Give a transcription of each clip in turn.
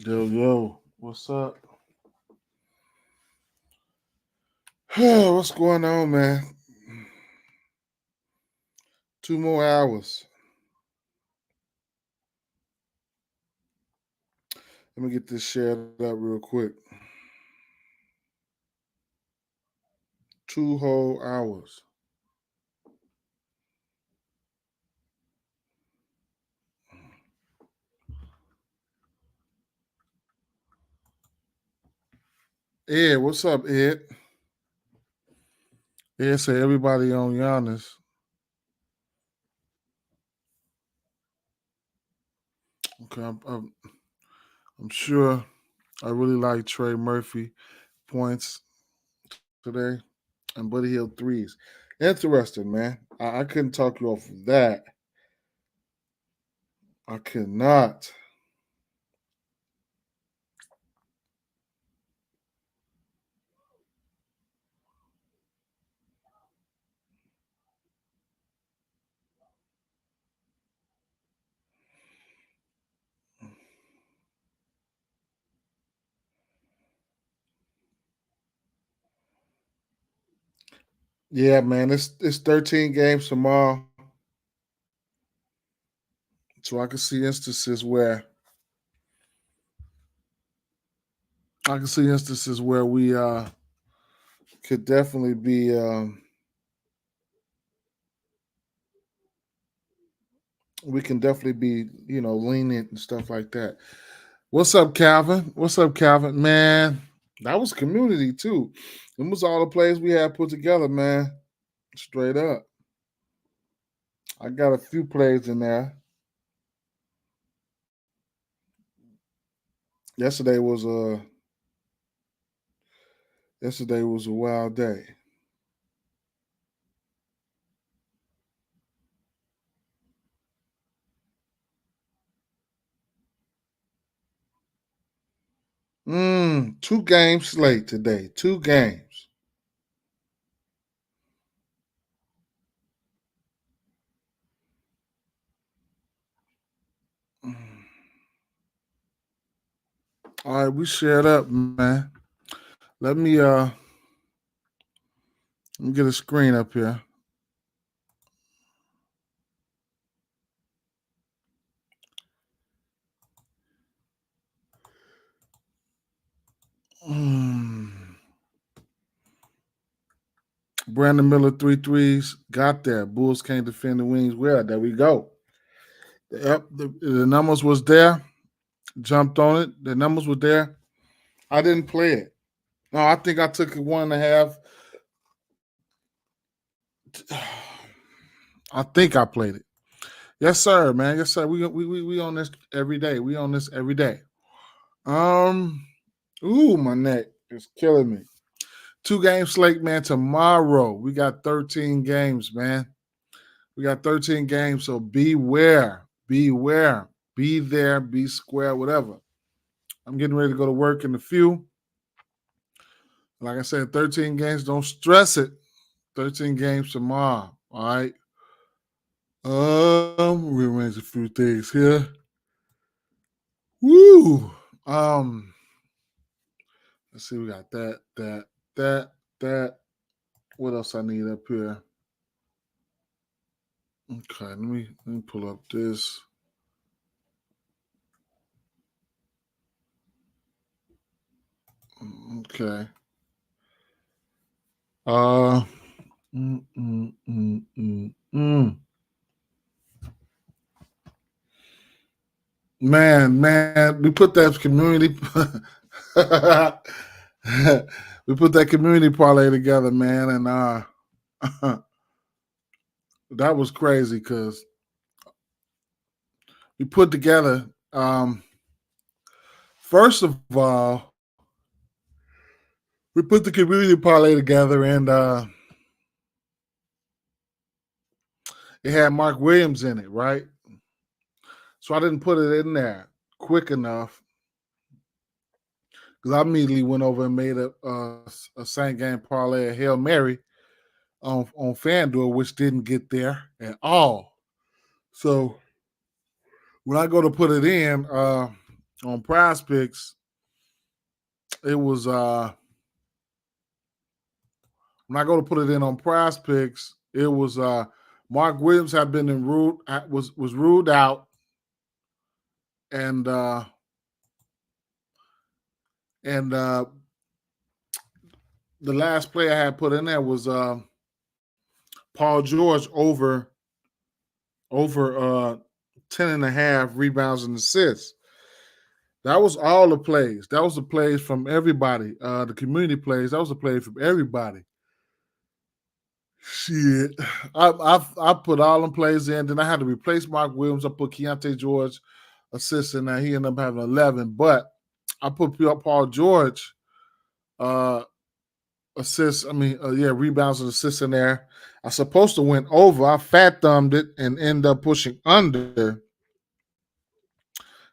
Yo, what's up? What's going on, man? 2 more hours. Let me get this shared up real quick. 2 whole hours. Ed, what's up, Ed? Ed say everybody on Giannis. Okay, I'm sure I really like Trey Murphy points today and Buddy Hill threes. Interesting, man. I couldn't talk you off of that. I could not. Yeah, man. It's 13 games tomorrow. So I can see instances where we could definitely be we can definitely be, lenient and stuff like that. What's up, Calvin? What's up, Calvin? Man, that was community too. Them was all the plays we had put together, man. Straight up. I got a few plays in there. Yesterday was a yesterday was a wild day. Two games slate today. Two games. All right, we shared up, man. Let me get a screen up here. Brandon Miller, 3 threes. Got there. Bulls can't defend the wings well. There we go. Yep, the numbers was there. Jumped on it. The numbers were there. I didn't play it. No, I think I took it 1.5. I think I played it. Yes, sir, man. Yes, sir. We on this every day. We on this every day. My neck is killing me. 2 game slate, man. Tomorrow we got 13 games, man. We got 13 games, so beware. Be there, be square, whatever. I'm getting ready to go to work in a few. Like I said, 13 games. Don't stress it. 13 games tomorrow. All right. Rearrange a few things here. Woo. Let's see. We got that. What else I need up here? Okay. Let me pull up this. Okay. Uh. Mm, mm, mm, mm, mm. Man, we put that community. We put that community parlay together, man, and that was crazy because we put together. First of all, we put the community parlay together, and it had Mark Williams in it, right? So I didn't put it in there quick enough because I immediately went over and made a same game parlay, a Hail Mary on FanDuel, which didn't get there at all. So when I go to put it in, on PrizePicks, it was when I go to put it in on PrizePicks, it was Mark Williams had been was ruled out, and the last play I had put in there was Paul George over 10 and a half rebounds and assists. That was all the plays. That was the plays from everybody. The community plays. That was the plays from everybody. Shit, I put all them plays in. Then I had to replace Mark Williams. I put Keontae George assists in there. He ended up having 11. But I put Paul George assists. Rebounds and assists in there. I supposed to went over. I fat thumbed it and end up pushing under.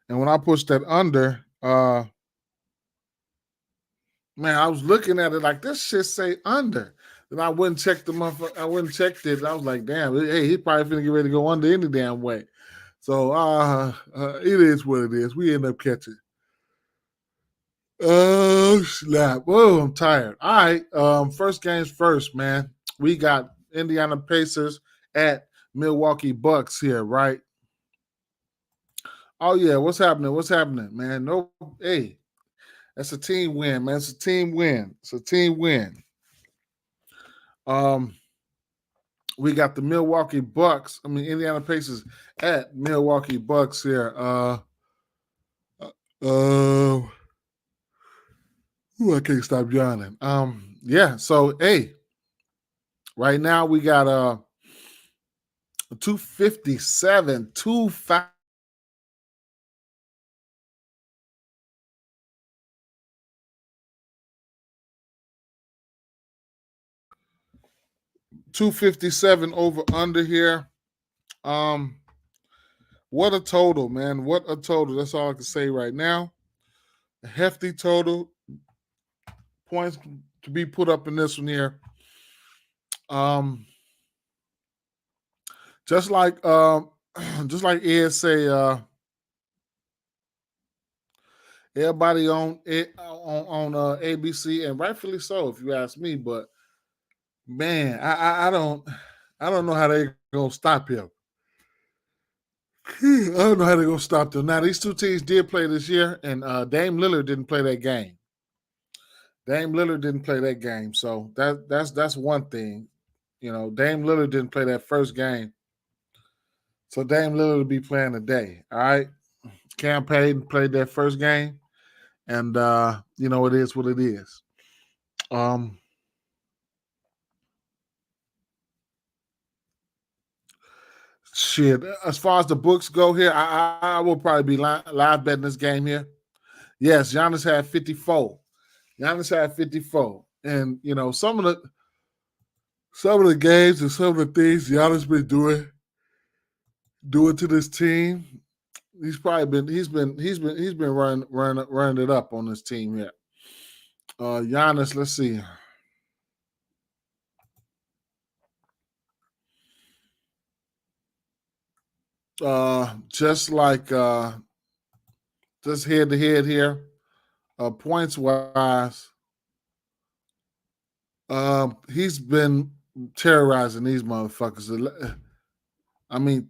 And when I pushed that under, man, I was looking at it like this shit say under. And I wouldn't check the motherfucker. I wouldn't check it. I was like, damn, hey, he probably finna get ready to go under any damn way. So it is what it is. We end up catching. Oh snap! Whoa, I'm tired. All right, first games first, man. We got Indiana Pacers at Milwaukee Bucks here, right? Oh yeah, what's happening? What's happening, man? No, hey, that's a team win, man. It's a team win. It's a team win. We got the Milwaukee Bucks. Indiana Pacers at Milwaukee Bucks here. I can't stop yawning. Yeah. So, hey, right now we got 257, 25. $257 over under here. What a total, man. What a total. That's all I can say right now. A hefty total. Points to be put up in this one here. Just like Ed say, everybody on ABC, and rightfully so, if you ask me. But man, I don't know how they're gonna stop him. I don't know how they're gonna stop them. Now these two teams did play this year, and Dame Lillard didn't play that game. So that's one thing. Dame Lillard didn't play that first game. So Dame Lillard will be playing today. All right. Cam Payton played that first game. And it is what it is. Shit. As far as the books go here, I will probably be live betting this game here. Yes, Giannis had 54. And some of the games and some of the things Giannis been doing to this team, he's been running it up on this team here. Giannis, let's see. Just head to head here, points wise, he's been terrorizing these motherfuckers.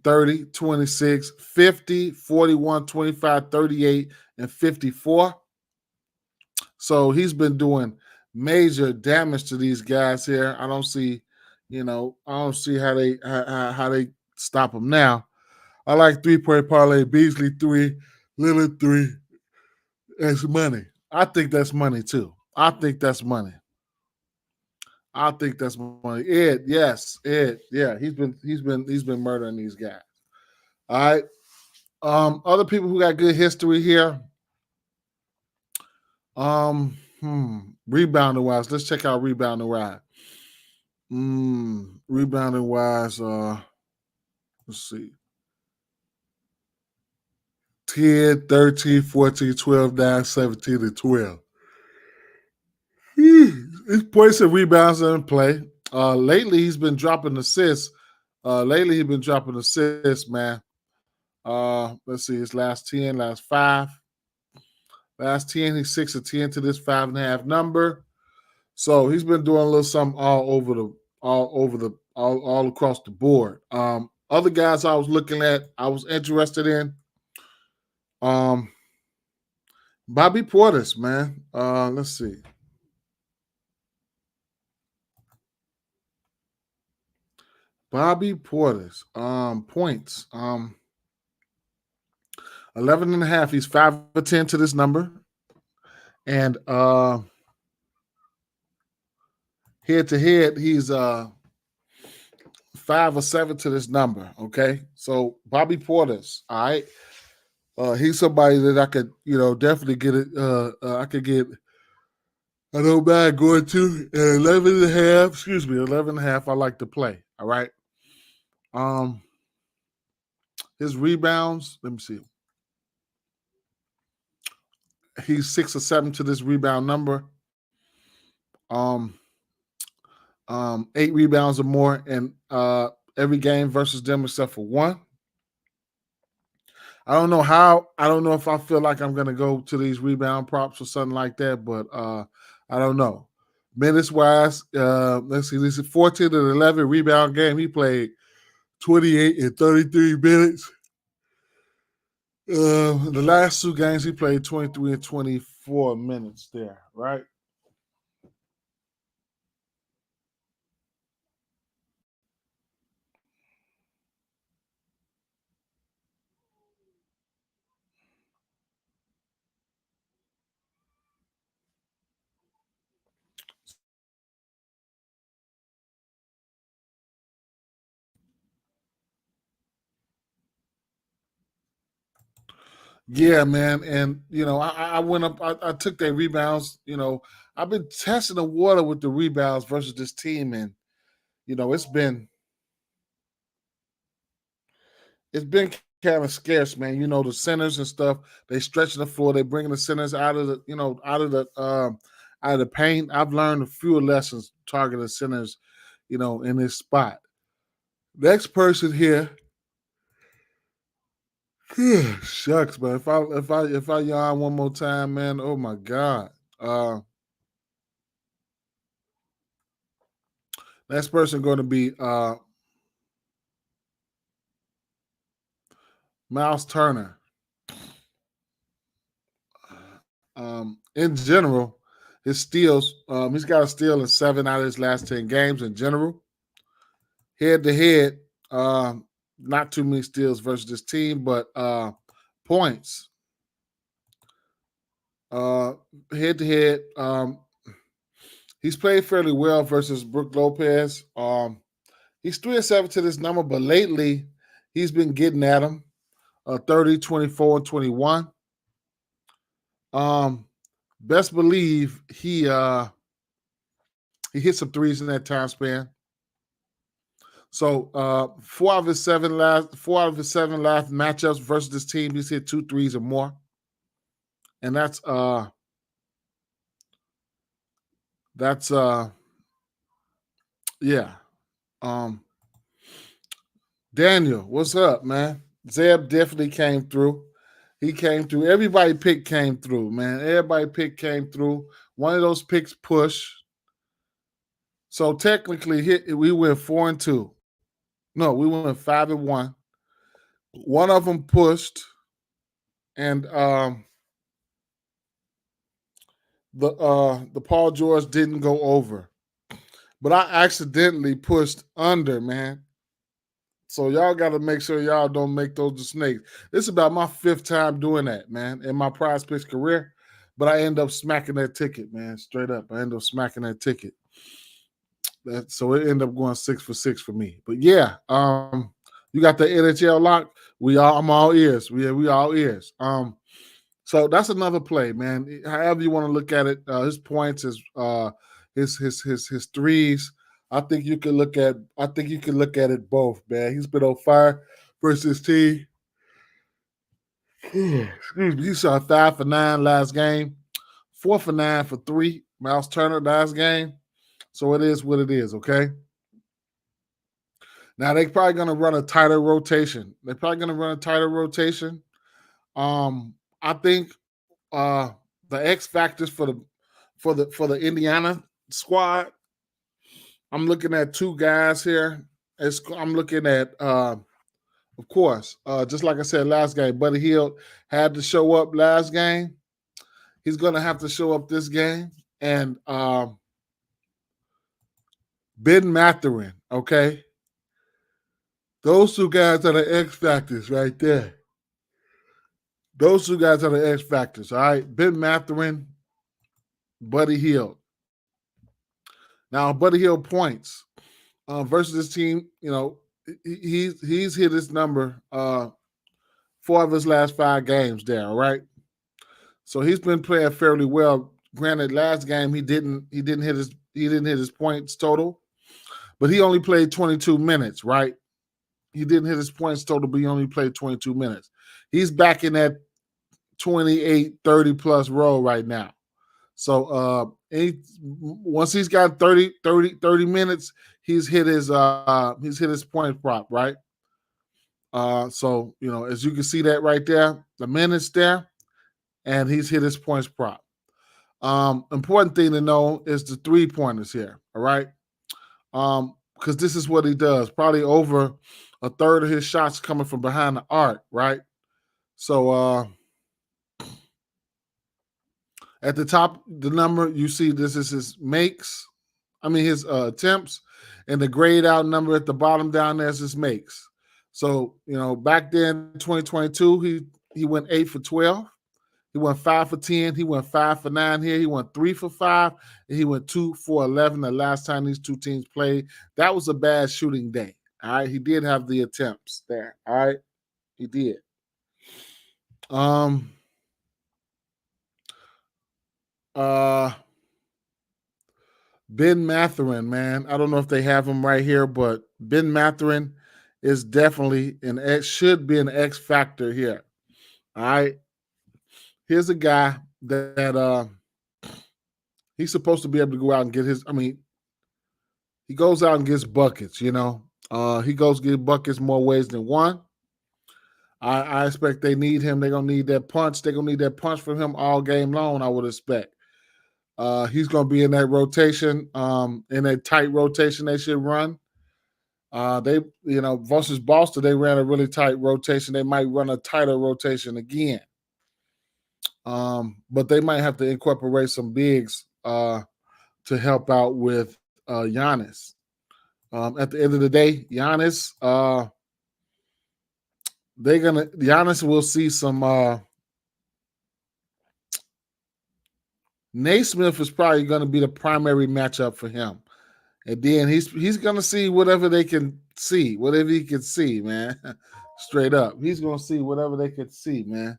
30, 26, 50, 41, 25, 38, and 54. So he's been doing major damage to these guys here. I don't see how they stop him now. I like 3-point parlay, Beasley 3, Lillard 3. That's money. I think that's money too. Ed, yes, Ed, yeah, he's been murdering these guys. All right. Other people who got good history here. Rebounding wise, let's check out rebounding wise. Rebounding wise, let's see. 10, 13, 14, 12, 9, 17, and 12. His points and rebounds are in play. Lately, he's been dropping assists. Man. Let's see, his last 10, last 5. Last 10, he's 6 of 10 to this 5.5 number. So he's been doing a little something all across the board. Other guys I was looking at, I was interested in. Bobby Portis, man. Let's see. Bobby Portis. Points. 11.5. He's 5 of 10 to this number. And head to head, he's 5 or 7 to this number. Okay. So Bobby Portis, all right. He's somebody that I could, definitely get it. I could get. I don't mind going to 11.5. Excuse me, 11.5. I like to play. All right. His rebounds. Let me see. He's 6 or 7 to this rebound number. 8 rebounds or more in every game versus them except for one. I don't know if I feel like I'm gonna go to these rebound props or something like that, but I don't know. Minutes wise, let's see, this is 14 and 11 rebound game. He played 28 and 33 minutes. The last 2 games he played 23 and 24 minutes there, right? Yeah, man. And I went up, I took their rebounds, I've been testing the water with the rebounds versus this team, and it's been kind of scarce, man. The centers and stuff, they stretching the floor, they bringing the centers out of the paint. I've learned a few lessons targeting centers, in this spot. Next person here. Shucks, man. If I yawn one more time, man, oh my God. Next person going to be Miles Turner. In general, his steals, he's got a steal in 7 out of his last 10 games in general. Head to head, not too many steals versus this team, but points. Head to head, he's played fairly well versus Brook Lopez. He's 3 and 7 to this number, but lately he's been getting at him. 30, 24, and 21. Best believe he hit some threes in that time span. So 4 out of his 7 last matchups versus this team, he's hit 2 threes or more. And that's yeah. Daniel, what's up, man? Zeb definitely came through. He came through. Everybody pick came through, man. Everybody pick came through. One of those picks push. So technically, we went 4 and 2. No, we went 5 and 1. One of them pushed, and the Paul George didn't go over. But I accidentally pushed under, man. So y'all got to make sure y'all don't make those the snakes. This is about my 5th time doing that, man, in my PrizePicks career. But I end up smacking that ticket, man. Straight up, I end up smacking that ticket. So it ended up going 6 for 6 for me. But yeah, you got the NHL lock. I'm all ears. We all ears. So that's another play, man. However you want to look at it, his points, his threes. I think you can look at it both, man. He's been on fire versus team. Excuse me. He shot 5 for 9 last game, 4 for 9 for 3. Miles Turner last game. So it is what it is, okay? Now they're probably gonna run a tighter rotation. I think the X factors for the Indiana squad. I'm looking at two guys here. I'm looking at of course, just like I said last game, Buddy Hield had to show up last game. He's going to have to show up this game. And Ben Mathurin, okay? Those two guys are the X factors right there. Those two guys are the X factors, all right? Ben Mathurin, Buddy Hield. Now, Buddy Hield points versus this team, he's hit his number 4 of his last 5 games there, all right? So he's been playing fairly well. Granted, last game he didn't hit his points total, but he only played 22 minutes, right? He didn't hit his points total, but he only played 22 minutes. He's back in that 28, 30 plus role right now. So once he's got 30 minutes, he's hit his point prop, right? So as you can see that right there, the minutes there, and he's hit his points prop. Important thing to know is the 3-pointers here, all right? Because this is what he does. Probably over a third of his shots coming from behind the arc, right? So at the top, the number you see, this is his his attempts, and the grayed out number at the bottom down there is his makes. So back then, 2022, he went 8 for 12. He went 5 for 10. He went 5 for 9 here. He went 3 for 5. And he went 2 for 11 the last time these two teams played. That was a bad shooting day. All right. He did have the attempts there. All right. He did. Ben Mathurin, man. I don't know if they have him right here, but Ben Mathurin is definitely should be an X factor here. All right. Here's a guy that he's supposed to be able to go out and get he goes out and gets buckets, he goes get buckets more ways than one. I expect they need him. They're going to need that punch. They're going to need that punch from him all game long, I would expect. He's going to be in that rotation, in that tight rotation they should run. Versus Boston, they ran a really tight rotation. They might run a tighter rotation again. But they might have to incorporate some bigs to help out with Giannis. At the end of the day, Giannis, Giannis will see some. Naismith is probably going to be the primary matchup for him, and then he's going to see whatever they can see, whatever he can see, man. Straight up, he's going to see whatever they can see, man.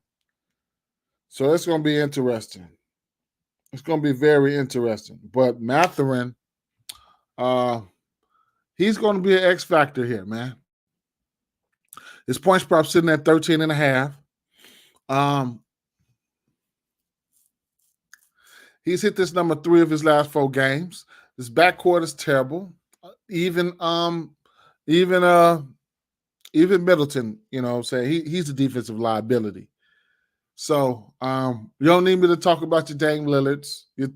So it's going to be interesting. It's going to be very interesting. But Mathurin, he's going to be an X factor here, man. His points prop sitting at 13.5. He's hit this number 3 of his last 4 games. His backcourt is terrible. Even Middleton, he's a defensive liability. So you don't need me to talk about your Dame Lillards, your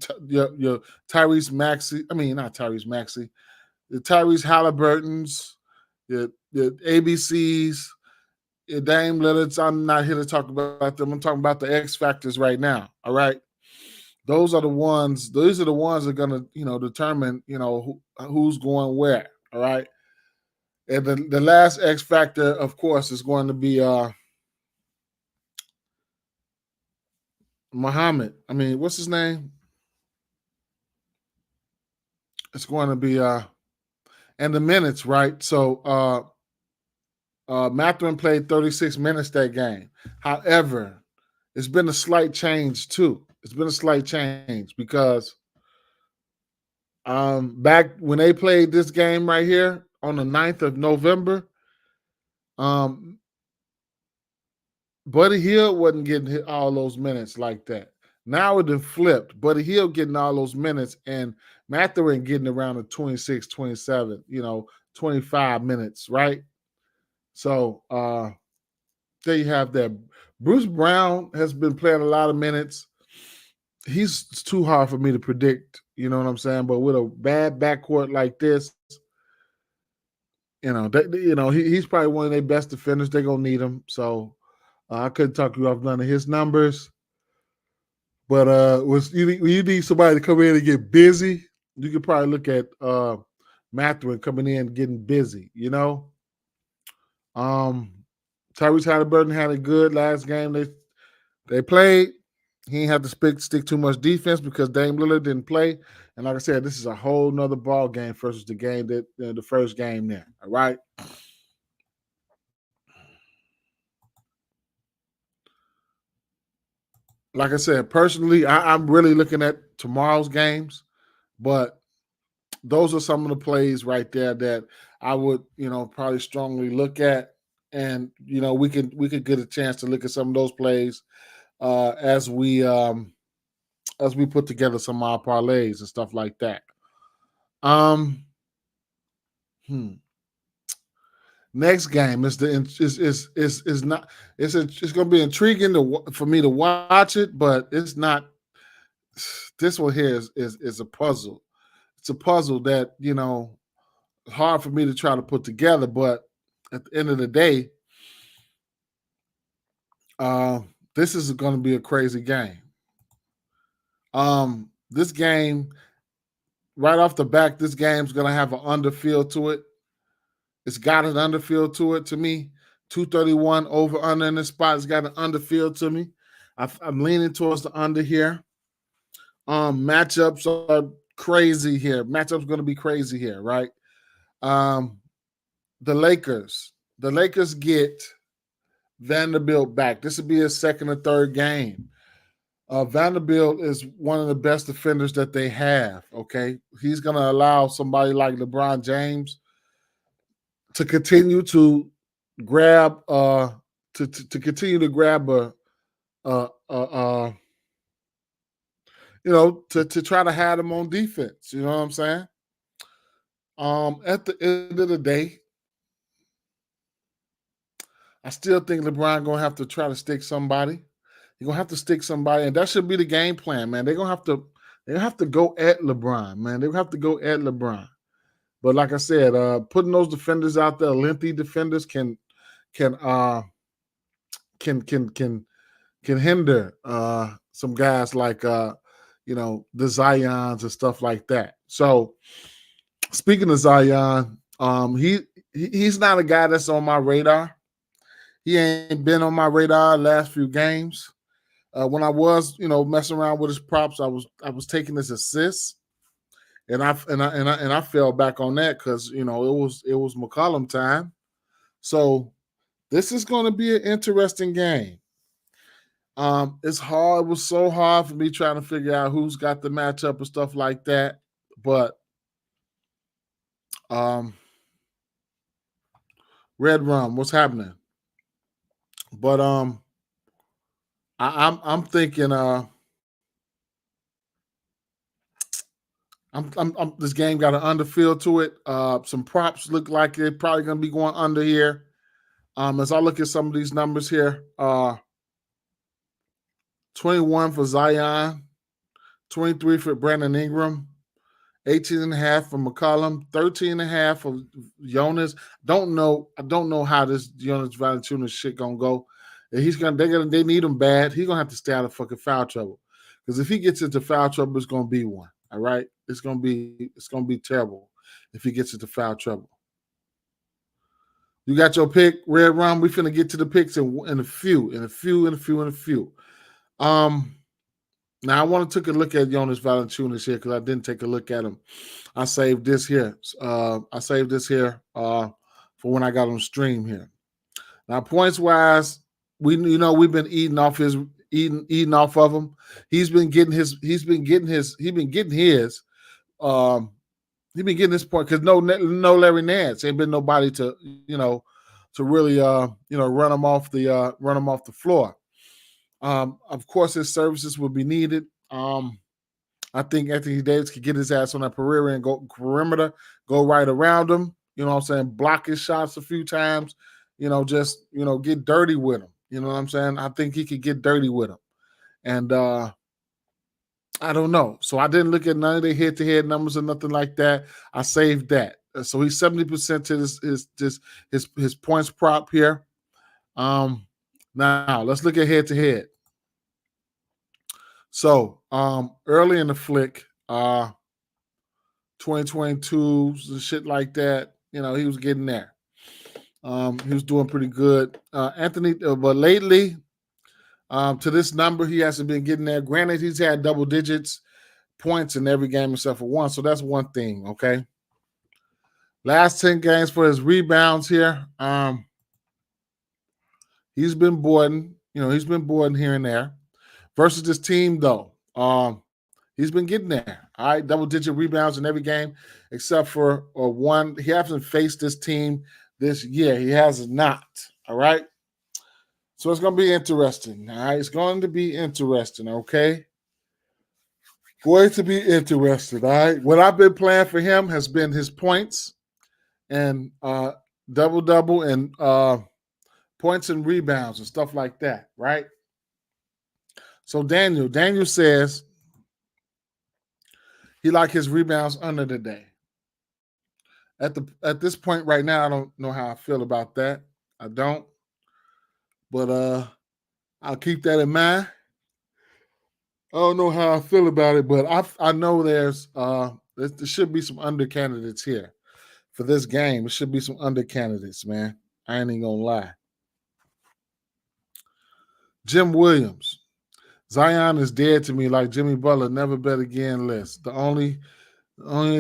Tyrese Maxey. Not Tyrese Maxey. Your Tyrese Halliburtons, your ABCs, your Dame Lillards. I'm not here to talk about them. I'm talking about the X factors right now. All right. Those are the ones that are going to, determine, who's going where. All right. And the last X factor, of course, is going to be Muhammad. What's his name? It's going to be and the minutes, right? So Mathurin played 36 minutes that game. However, it's been a slight change too. It's been a slight change because back when they played this game right here on the 9th of November, Buddy Hield wasn't getting hit all those minutes like that. Now it done flipped. Buddy Hield getting all those minutes and Mathurin getting around the 26, 27, 25 minutes, right? So there you have that. Bruce Brown has been playing a lot of minutes. he's too hard for me to predict. You know what I'm saying? But with a bad backcourt like this, he's probably one of their best defenders. They're gonna need him. So I couldn't talk you off none of his numbers. But you need somebody to come in and get busy, you could probably look at Mathurin coming in and getting busy. Tyrese Halliburton had a good last game they played. He didn't have to stick too much defense because Dame Lillard didn't play. And like I said, this is a whole nother ball game versus the game the first game there. All right. Like I said, personally, I'm really looking at tomorrow's games, but those are some of the plays right there that I would, probably strongly look at. And, we could get a chance to look at some of those plays as we put together some of our parlays and stuff like that. Next game is not it's going to be intriguing for me to watch it, but it's not. This one here is a puzzle. It's a puzzle that hard for me to try to put together. But at the end of the day, this is going to be a crazy game. This game, right off the back, this game's going to have an underfield to it. It's got an underfield to it to me. 231 over under in this spot. It's got an underfield to me. I'm leaning towards the under here. Matchups are crazy here. Matchups going to be crazy here, right? The Lakers get Vanderbilt back. This will be a second or third game. Vanderbilt is one of the best defenders that they have. Okay, he's going to allow somebody like LeBron James to continue to grab to continue to grab to try to have him on defense. You know what I'm saying? At the end of the day, I still think LeBron gonna have to try to stick somebody. He's gonna have to stick somebody, and that should be the game plan, man. They're gonna have to go at LeBron, man. They're gonna have to go at LeBron. But like I said, putting those defenders out there, lengthy defenders can hinder some guys like the Zions and stuff like that. So speaking of Zion, he's not a guy that's on my radar. He ain't been on my radar last few games. When I was, messing around with his props, I was taking his assists. And I fell back on that because it was McCollum time. So this is going to be an interesting game. It's hard. It was so hard for me trying to figure out who's got the matchup and stuff like that. But Red Rum, what's happening? But I'm thinking this game got an underfield to it. Some props look like they're probably going to be going under here. As I look at some of these numbers here, 21 for Zion, 23 for Brandon Ingram, 18.5 for McCollum, 13.5 for Jonas. I don't know how this Jonas Valanciunas shit gonna go. They need him bad. He's gonna have to stay out of fucking foul trouble. Because if he gets into foul trouble, it's gonna be one. All right, it's gonna be terrible if he gets into foul trouble. You got your pick, Red Rum. We finna get to the picks in a few. Now I want to take a look at Jonas Valanciunas here because I didn't take a look at him. I saved this here. For when I got on stream here. Now points wise, we've been eating off of him. He's been getting his point because no Larry Nance ain't been nobody to really run him off the floor. Of course, his services will be needed. I think Anthony Davis could get his ass on that perimeter, go right around him. You know what I'm saying? Block his shots a few times. Get dirty with him. You know what I'm saying? I think he could get dirty with him. And I don't know. So I didn't look at none of the head-to-head numbers or nothing like that. I saved that. So he's 70% to his points prop here. Now let's look at head-to-head. So early in the flick, 2022 and shit like that, he was getting there. He was doing pretty good. Anthony, but lately, to this number, he hasn't been getting there. Granted, he's had double digits points in every game except for one, so that's one thing, okay? Last 10 games for his rebounds here, he's been boarding. He's been boarding here and there. Versus this team, though, he's been getting there. All right, double-digit rebounds in every game except for one. He hasn't faced this team this year. He has not, all right? So it's going to be interesting, all right? It's going to be interesting, okay? Going to be interesting, all right? What I've been playing for him has been his points and double-double and points and rebounds and stuff like that, right? So Daniel says he like his rebounds under the day. At this point right now, I don't know how I feel about that. I don't. But I'll keep that in mind. I don't know how I feel about it, but I know there should be some under candidates here for this game. There should be some under candidates, man. I ain't even gonna lie. Jim Williams. Zion is dead to me like Jimmy Butler. Never bet again list. The only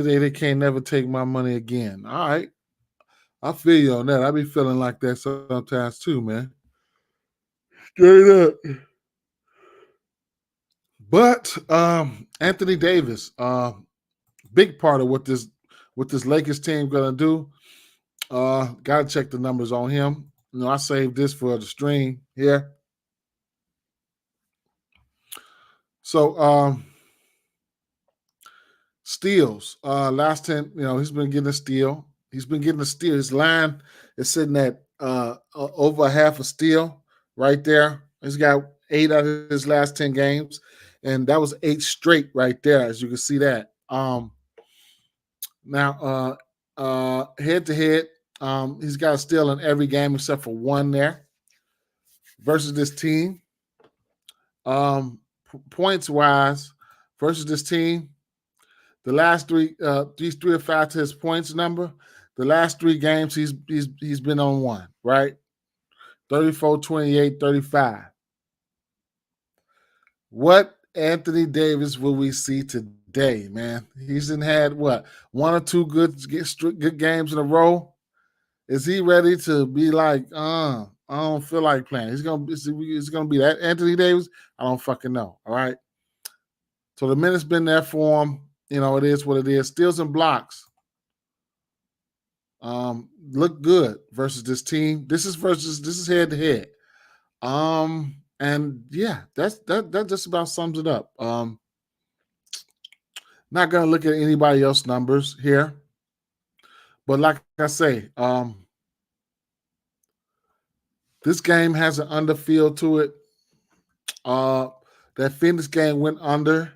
day they can't never take my money again. All right. I feel you on that. I be feeling like that sometimes too, man. Straight up. But Anthony Davis, big part of what this Lakers team gonna do. Gotta check the numbers on him. I saved this for the stream here. So steals. Last 10, he's been getting a steal. He's been getting a steal. His line is sitting at over half a steal right there. He's got 8 out of his last 10 games. And that was 8 straight right there, as you can see that. Now, head-to-head, he's got a steal in every game except for one there versus this team. Points-wise, versus this team, the last these 3 or 5 to his points number, the last 3 games he's been on one, right? 34, 28, 35. What Anthony Davis will we see today, man? He's had what, 1 or 2 good games in a row? Is he ready to be like, I don't feel like playing? It's gonna be that Anthony Davis? I don't fucking know. All right. So the minute's been there for him. It is what it is. Steals and blocks. Look good versus this team. This is head to head. And yeah, that just about sums it up. Not gonna look at anybody else's numbers here, but like I say, this game has an under feel to it. That Phoenix game went under.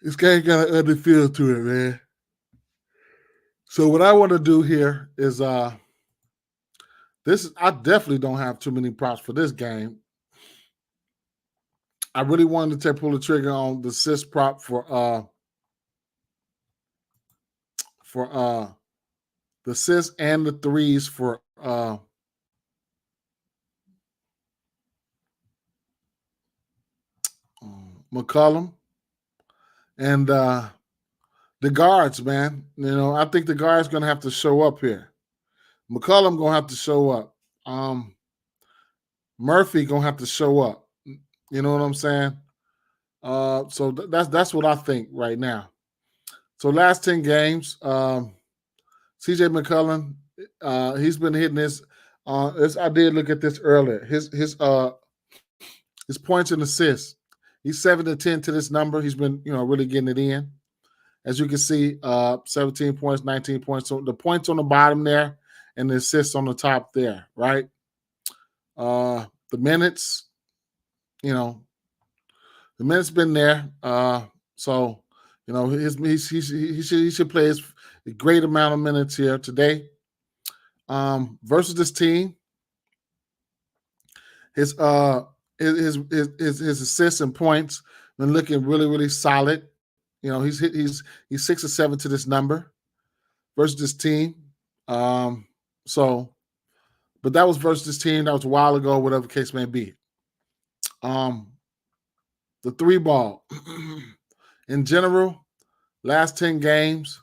This game got an under feel to it, man. So what I want to do here is I definitely don't have too many props for this game. I really wanted to pull the trigger on the assist prop for the assists and the threes for McCollum and the guards, man. I think the guard's gonna have to show up here. McCollum gonna have to show up. Murphy gonna have to show up. You know what I'm saying? So that's what I think right now. So last 10 games, CJ McCollum, he's been hitting this. I did look at this earlier. His points and assists. He's 7 to 10 to this number. He's been, really getting it in. As you can see, 17 points, 19 points. So the points on the bottom there and the assists on the top there, right? The minutes, The minute's been there. So he should play a great amount of minutes here today. Versus this team, his assists and points been looking really, really solid. He's 6 or 7 to this number versus this team. But that was versus this team. That was a while ago, whatever the case may be. The 3 ball in general, last 10 games,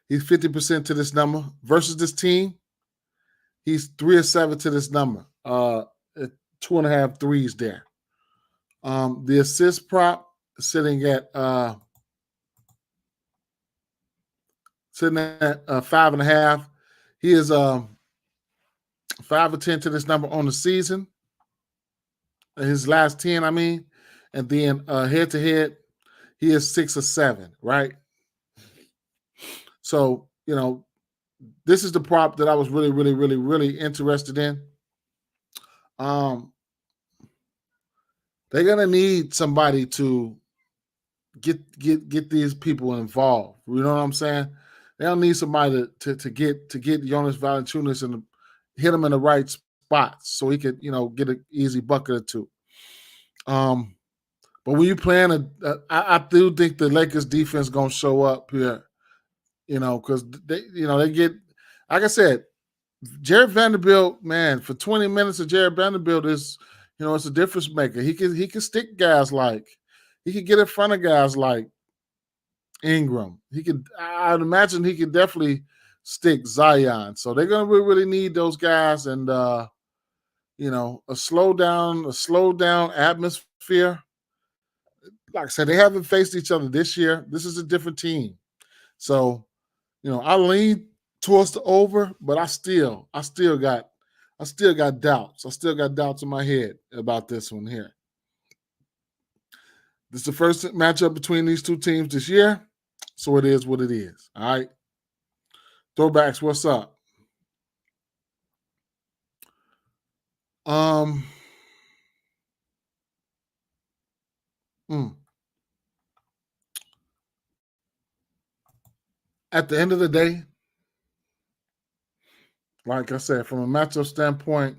he's 50% to this number versus this team. He's 3 or 7 to this number. 2.5 threes there. The assist prop sitting at 5.5. He is 5 or 10 to this number on the season. His last 10, I mean, and then head to head, he is 6 or 7, right? So, this is the prop that I was really, really, really, really interested in. They're gonna need somebody to get these people involved. You know what I'm saying? They don't need somebody to get Jonas Valanciunas and hit him in the right spots so he could get an easy bucket or two. But when you playing I do think the Lakers defense gonna show up here. Because they get, like I said, Jared Vanderbilt, man, for 20 minutes of Jared Vanderbilt is, it's a difference maker. He can stick guys he could get in front of guys like Ingram. I'd imagine he could definitely stick Zion. So they're gonna really need those guys, and a slow down atmosphere. Like I said, they haven't faced each other this year. This is a different team. So, I lean towards the over, but I still got doubts. I still got doubts in my head about this one here. This is the first matchup between these two teams this year, so it is what it is. All right. Throwbacks, what's up? At the end of the day, like I said, from a matchup standpoint,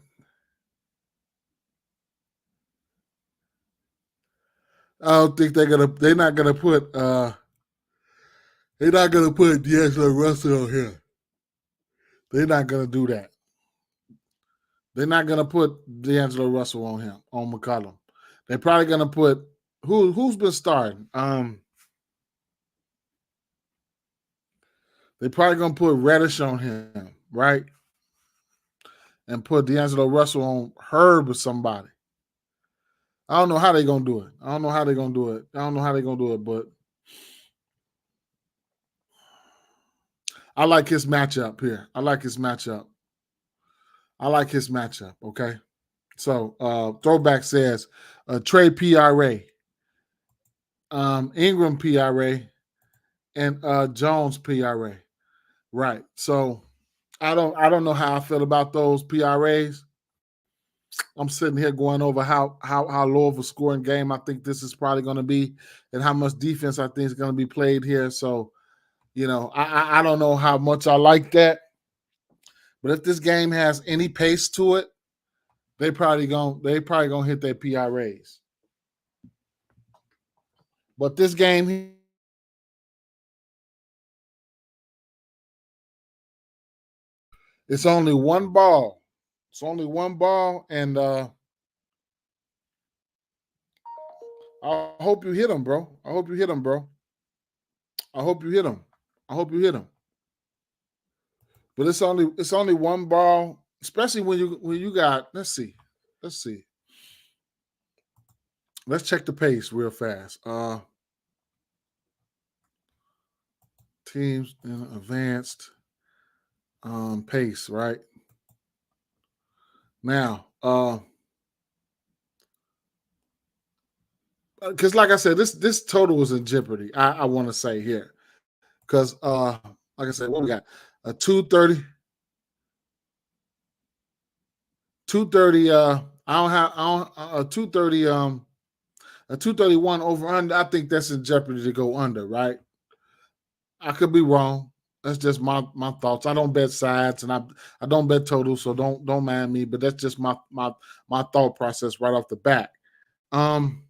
I don't think they're not gonna put D'Angelo Russell on here. They're not gonna do that. They're not gonna put D'Angelo Russell on him, on McCollum. They're probably gonna put who's been starting. They're probably gonna put Reddish on him, right? And put D'Angelo Russell on Herb or somebody. I don't know how they're gonna do it. But I like his matchup here. Okay. So Throwback says Trey PRA, Ingram PRA, and Jones PRA. Right. So I don't know how I feel about those PRAs. I'm sitting here going over how low of a scoring game I think this is probably going to be, and how much defense I think is going to be played here. So, I don't know how much I like that. But if this game has any pace to it, they probably gonna hit their PRAs. But this game, it's only one ball. And I hope you hit him, bro. I hope you hit him. But it's only one ball, especially when you got. Let's see. Let's check the pace real fast. Teams in advanced pace, right? Now, because like I said, this total was in jeopardy. I want to say here, because like I said, what we got? A 230. I don't have 230. A 231 over under, I think that's in jeopardy to go under, right? I could be wrong. That's just my thoughts. I don't bet sides and I don't bet totals, so don't mind me. But that's just my thought process right off the bat. Um,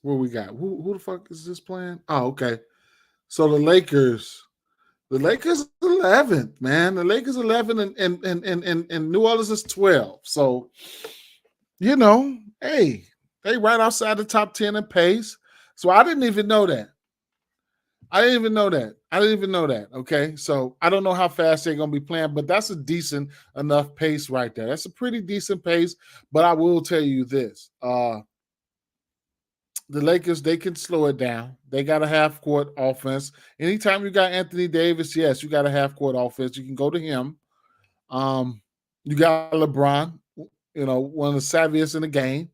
what we got? Who the fuck is this playing? Oh, okay. So the Lakers 11th, man. The Lakers 11 and New Orleans is 12. So hey, they right outside the top 10 in pace. So I didn't even know that. I didn't even know that. I didn't even know that. Okay. So I don't know how fast they're going to be playing, but that's a decent enough pace right there. That's a pretty decent pace. But I will tell you this. The Lakers, they can slow it down. They got a half court offense. Anytime you got Anthony Davis, yes, you got a half court offense. You can go to him. Um, you got LeBron, one of the savviest in the game.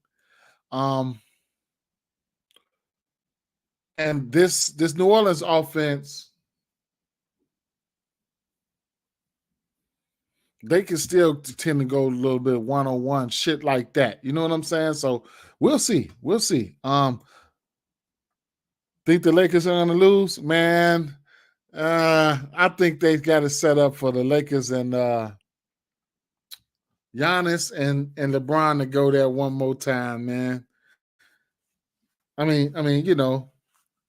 And this New Orleans offense, they can still tend to go a little bit one-on-one, shit like that. You know what I'm saying? So we'll see. We'll see. Think the Lakers are gonna lose? Man, I think they've got it set up for the Lakers and Giannis and LeBron to go there one more time, man. I mean,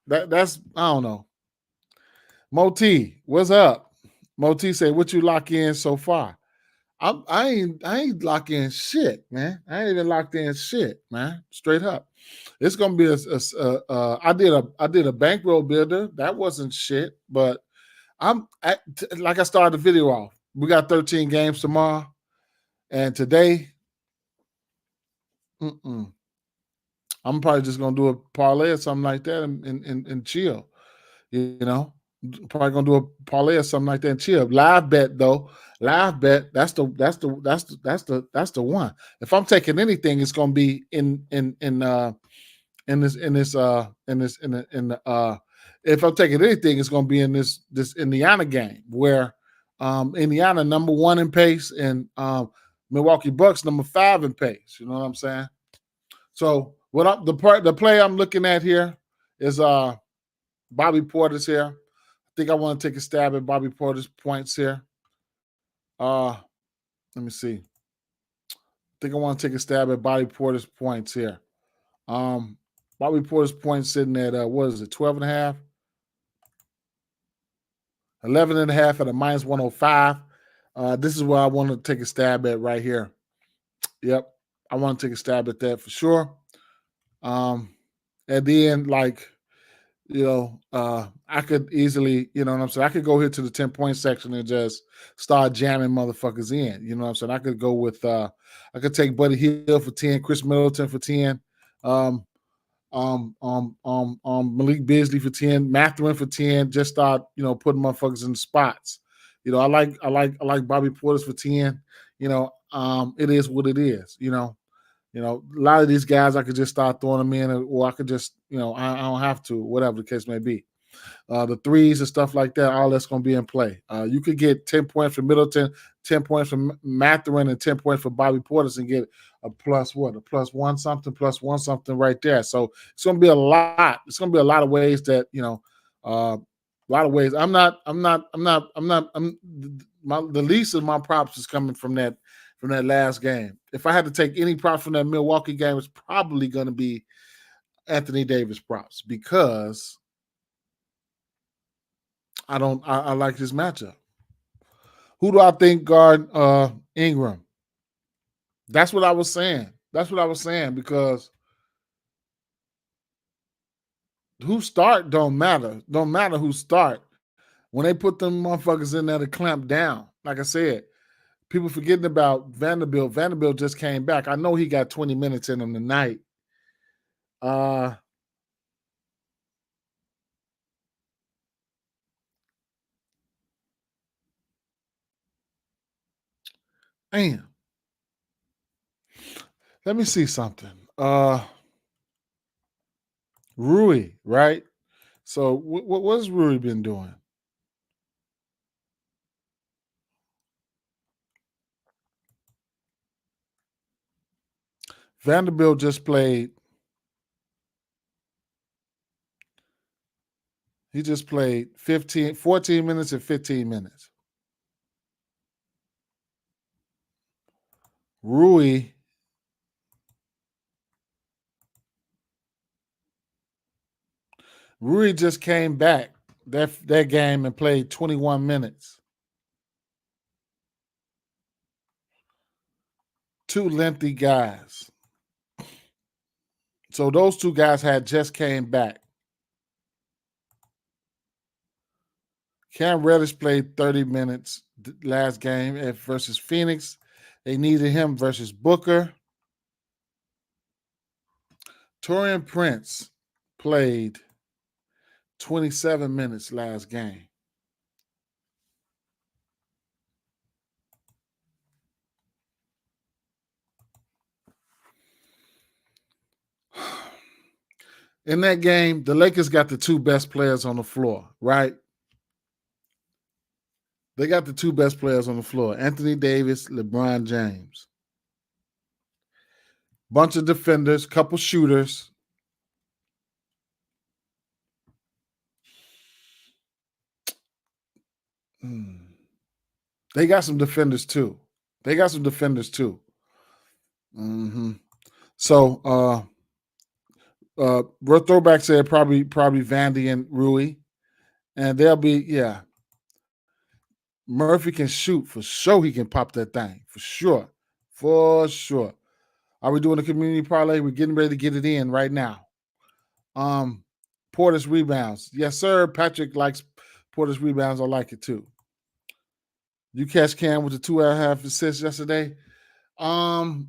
that's I don't know. Moti, what's up? Moti say, what you lock in so far? I ain't locked in shit, man. I ain't even locked in shit, man. Straight up. It's gonna be I did a bankroll builder. That wasn't shit, but like I started the video off. We got 13 games tomorrow, and today, I'm probably just gonna do a parlay or something like that and chill. You know, probably gonna do a parlay or something like that and chill. Live bet though, live bet. That's the one. If I'm taking anything, it's gonna be if I'm taking anything, it's gonna be in this Indiana game where Indiana number 1 in pace and Milwaukee Bucks number 5 in pace. You know what I'm saying? So the play I'm looking at here is Bobby Porter's here. I think I want to take a stab at Bobby Porter's points here. Let me see. I think I want to take a stab at Bobby Porter's points here. Bobby Porter's points sitting at what is it, 12 and a half? 11 and a half at a minus 105. This is where I want to take a stab at right here. Yep. I want to take a stab at that for sure. And then I could easily, you know what I'm saying? I could go here to the 10-point section and just start jamming motherfuckers in. You know what I'm saying? I could go with I could take Buddy Hield for 10, Chris Middleton for 10, Malik Beasley for 10, Mathurin for 10, just start, putting motherfuckers in the spots. I like Bobby Porter's for 10. It is what it is, a lot of these guys, I could just start throwing them in, or I could just, I don't have to, whatever the case may be. The threes and stuff like that, all that's going to be in play. You could get 10 points for Middleton, 10 points for Mathurin, and 10 points for Bobby Portis and get a plus one something right there. So it's going to be a lot. It's going to be a lot of ways that, a lot of ways. The least of my props is coming from that last game. If I had to take any props from that Milwaukee game, it's probably going to be Anthony Davis props because I like this matchup. Who do I think guard Ingram? That's what I was saying. Because who start don't matter. Don't matter who start. When they put them motherfuckers in there to clamp down, like I said, people forgetting about Vanderbilt. Vanderbilt just came back. I know he got 20 minutes in him tonight. Damn. Let me see something. Rui, right? So what's Rui been doing? Vanderbilt just played. He just played 14 minutes and 15 minutes. Rui just came back that game and played 21 minutes. Two lengthy guys. So those two guys had just came back. Cam Reddish played 30 minutes last game versus Phoenix. They needed him versus Booker. Taurean Prince played 27 minutes last game. In that game, the Lakers got the two best players on the floor, right? They got the two best players on the floor, Anthony Davis, LeBron James. Bunch of defenders, couple shooters. They got some defenders too. Mm-hmm. So Throwback said probably Vandy and Rui. And they'll be, Murphy can shoot for sure. He can pop that thing for sure. Are we doing a community parlay? We're getting ready to get it in right now. Porter's rebounds. Yes, sir. Patrick likes Porter's rebounds. I like it too. You catch Cam with the 2.5 assists yesterday. I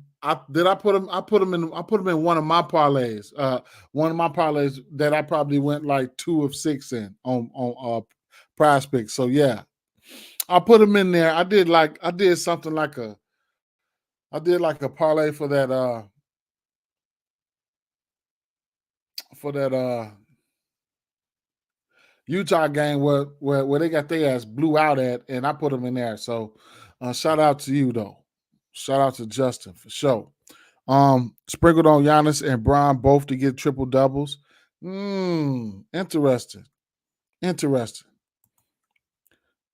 put him in one of my parlays. One of my parlays that I probably went like 2 of 6 in on PrizePicks. So yeah, I put him in there. I did like a parlay for that Utah game where they got their ass blew out at, and I put them in there. So shout out to you though. Shout out to Justin for sure. Sprinkled on Giannis and Bron both to get triple doubles. Interesting.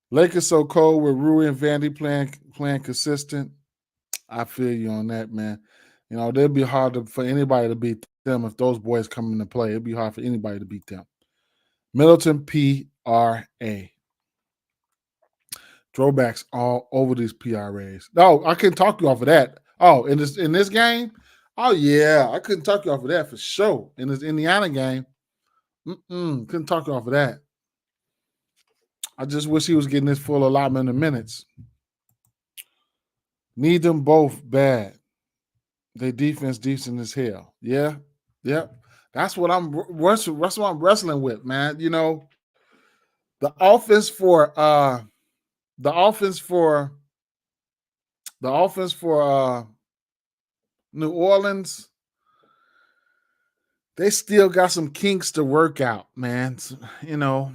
Lakers so cold with Rui and Vandy playing consistent. I feel you on that, man. You know, it'd be hard for anybody to beat them if those boys come into play. It'd be hard for anybody to beat them. Middleton PRA. Throwbacks all over these PRAs. No, I couldn't talk you off of that. Oh, in this game? Oh, yeah. I couldn't talk you off of that for sure. In this Indiana game, couldn't talk you off of that. I just wish he was getting his full allotment of minutes. Need them both bad. Their defense decent as hell. Yeah. That's what I'm wrestling with, man. You know, the offense for New Orleans, they still got some kinks to work out, man. You know,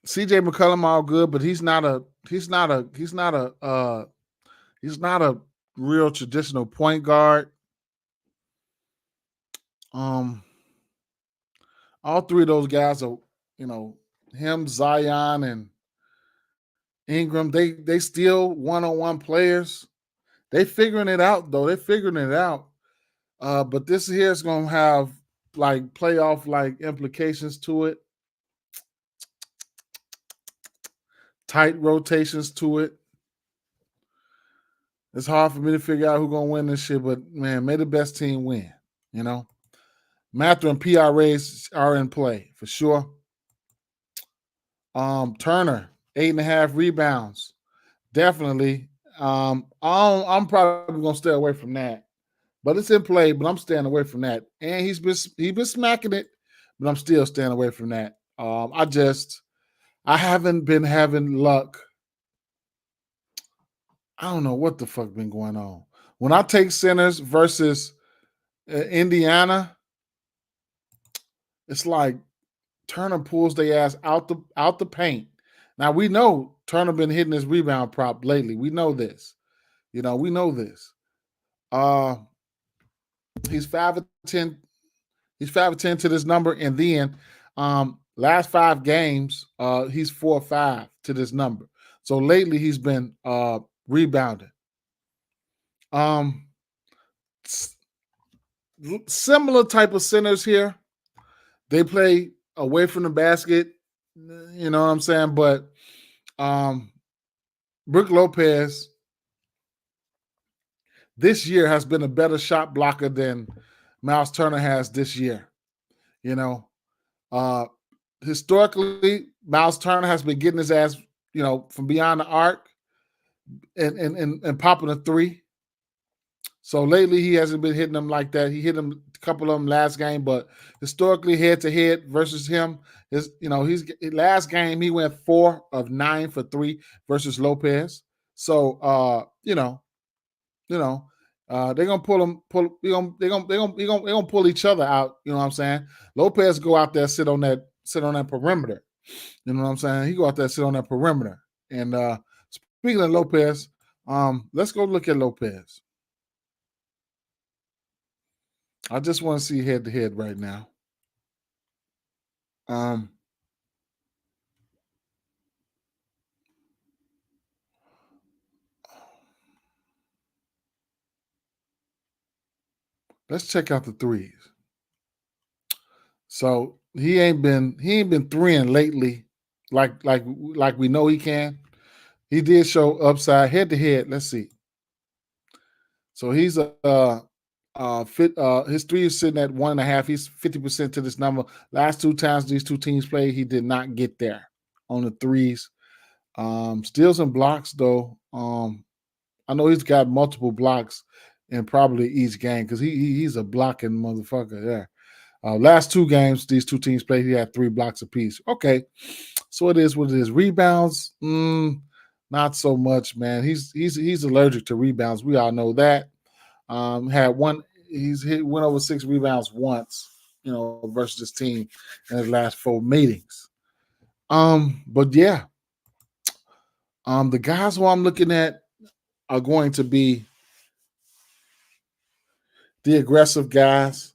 CJ McCollum all good, but he's not a real traditional point guard. All three of those guys are, you know, him, Zion, and Ingram. They still one-on-one players. They figuring it out though. But this here is gonna have like playoff like implications to it. Tight rotations to it. It's hard for me to figure out who's gonna win this shit, but man, may the best team win. You know, Mather and PRAs are in play for sure. Turner 8.5 rebounds, definitely. I'm probably gonna stay away from that, but it's in play. But I'm staying away from that. And he's been smacking it, but I'm still staying away from that. I haven't been having luck. I don't know what the fuck been going on. When I take centers versus Indiana, it's like Turner pulls their ass out the paint. Now we know Turner been hitting his rebound prop lately. We know this. You know, we know this. Uh, he's 5 of 10. He's 5 of 10 to this number, and then last 5 games, he's 4 of 5 to this number. So lately, he's been rebounding. Similar type of centers here. They play away from the basket. You know what I'm saying? But Brook Lopez this year has been a better shot blocker than Miles Turner has this year. You know, historically, Miles Turner has been getting his ass, from beyond the arc and popping a three. So lately, he hasn't been hitting them like that. He hit them a couple of them last game, but historically, head to head versus him he's last game he went 4 of 9 for 3 versus Lopez. So they're gonna pull each other out. You know what I'm saying? Lopez go out there sit on that perimeter. You know what I'm saying? He go out there sit on that perimeter. And speaking of Lopez, let's go look at Lopez. I just want to see head to head right now. Let's check out the threes. So he ain't been threeing lately, like we know he can. He did show upside head to head. Let's see. So he's his three is sitting at 1.5. He's 50% to this number. Last 2 times these 2 teams played, he did not get there on the threes. Steals and blocks though. I know he's got multiple blocks in probably each game because he's a blocking motherfucker there. Last 2 games these 2 teams played, he had 3 blocks apiece. Okay, so it is what it is. Rebounds, not so much, man. He's allergic to rebounds. We all know that. Had one. Went over 6 rebounds once, versus this team in his last 4 meetings. But yeah, the guys who I'm looking at are going to be the aggressive guys.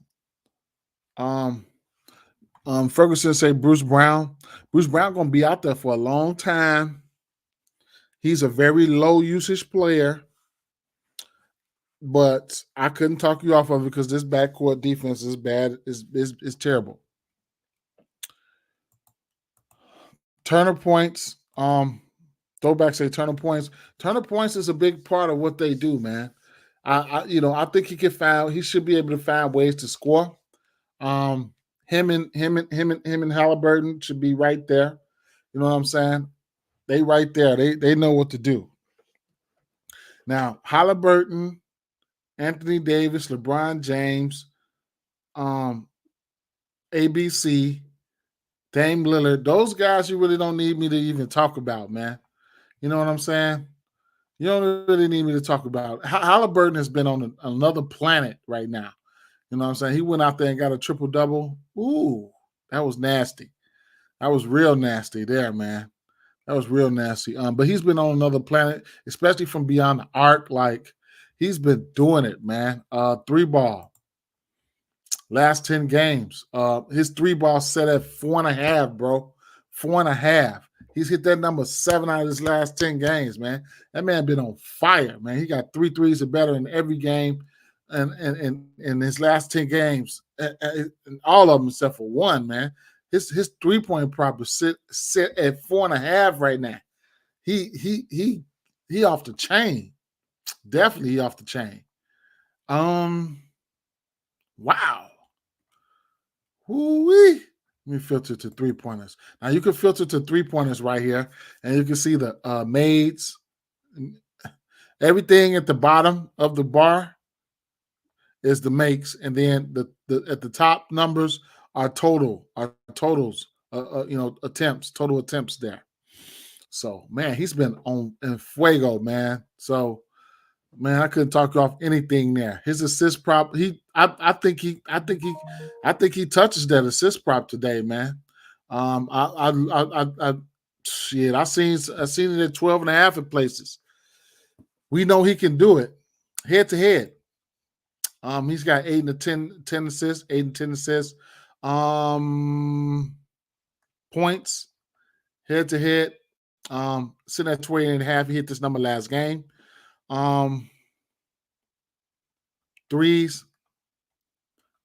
Ferguson say Bruce Brown. Bruce Brown going to be out there for a long time. He's a very low usage player, but I couldn't talk you off of it because this backcourt defense is bad. Is terrible. Turner points. Throwback say Turner points. Turner points is a big part of what they do, man. I think he should be able to find ways to score. Him and Halliburton should be right there. You know what I'm saying? They right there. They know what to do. Now, Halliburton, Anthony Davis, LeBron James, ABC, Dame Lillard, those guys you really don't need me to even talk about, man. You know what I'm saying? You don't really need me to talk about. Halliburton has been on another planet right now. You know what I'm saying? He went out there and got a triple-double. Ooh, that was nasty. That was real nasty there, man. That was real nasty. But he's been on another planet, especially from beyond the arc. Like, he's been doing it, man. 3-ball. Last 10 games. His 3-ball set at 4.5, bro. 4.5. He's hit that number 7 out of his last 10 games, man. That man been on fire, man. He got 3 threes or better in every game. And in his last 10 games, and all of them except for one, man. His 3-point prop is sit at 4.5 right now. He off the chain. Definitely off the chain. Wow. Woo-wee. Let me filter to 3-pointers. Now you can filter to 3-pointers right here, and you can see the maids. Everything at the bottom of the bar is the makes, and then the at the top numbers are totals, attempts, total attempts there. So man, he's been on in fuego, man. So man, I couldn't talk off anything there. His assist prop, I think he touches that assist prop today, man. Shit, I seen it at 12.5 in places. We know he can do it head to head. He's got 8 and 10 assists, 8 and 10 assists. Points, head to head. Sitting at 20.5. He hit this number last game. Threes,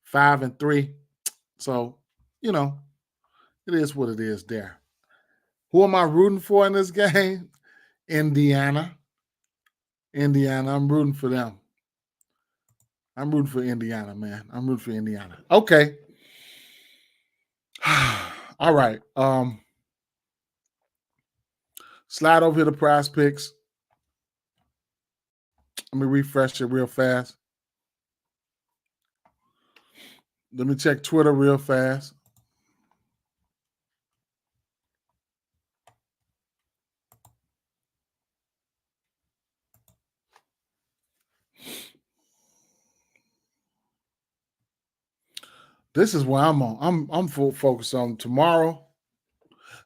5 and 3. So, you know, it is what it is there. Who am I rooting for in this game? Indiana. I'm rooting for them. I'm rooting for Indiana, man. I'm rooting for Indiana. Okay. All right. Slide over here to PrizePicks. Let me refresh it real fast. Let me check Twitter real fast. This is where I'm on. I'm full focused on tomorrow.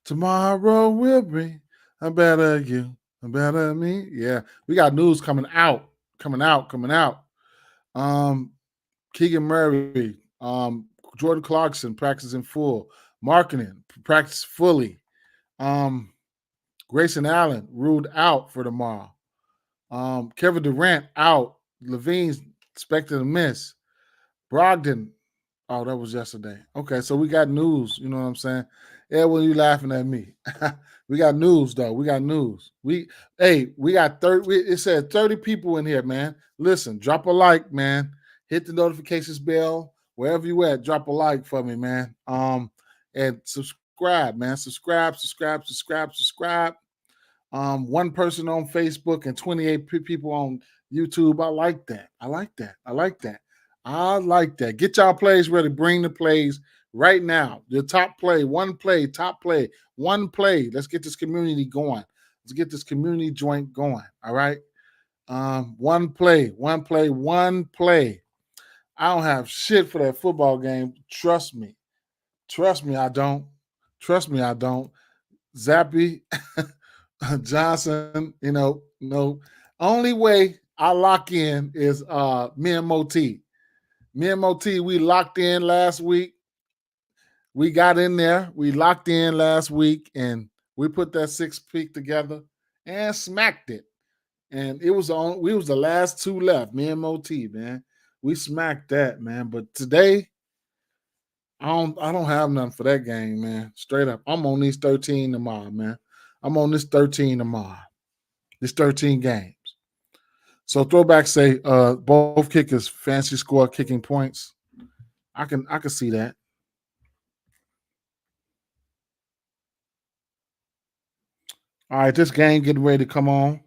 Tomorrow will bring a better you, a better me. Yeah, we got news coming out. Keegan Murray, Jordan Clarkson practice in full. Marketing practice fully. Grayson Allen ruled out for tomorrow. Kevin Durant out. Levine's expected to miss. Brogdon. Oh, that was yesterday. Okay, so we got news. You know what I'm saying? Edwin, you laughing at me? We got news though. We got news. We got 30. It said 30 people in here, man. Listen, drop a like, man. Hit the notifications bell wherever you at. Drop a like for me, man. And subscribe, man. Subscribe. One person on Facebook and 28 people on YouTube. I like that. Get y'all plays ready. Bring the plays right now. The top play, top play, one play. Let's get this community going. Let's get this community joint going. All right. One play. I don't have shit for that football game. Trust me, I don't. Zappy Johnson, no. Only way I lock in is me and Moti. We locked in last week. We got in there. We locked in last week, and we put that 6 pick together and smacked it. And we was the last 2 left. Me and Moti, man. We smacked that, man. But today, I don't have nothing for that game, man. Straight up. I'm on these 13 tomorrow, man. This 13 games. So throwback say both kickers fancy score kicking points. I can see that. All right, this game getting ready to come on.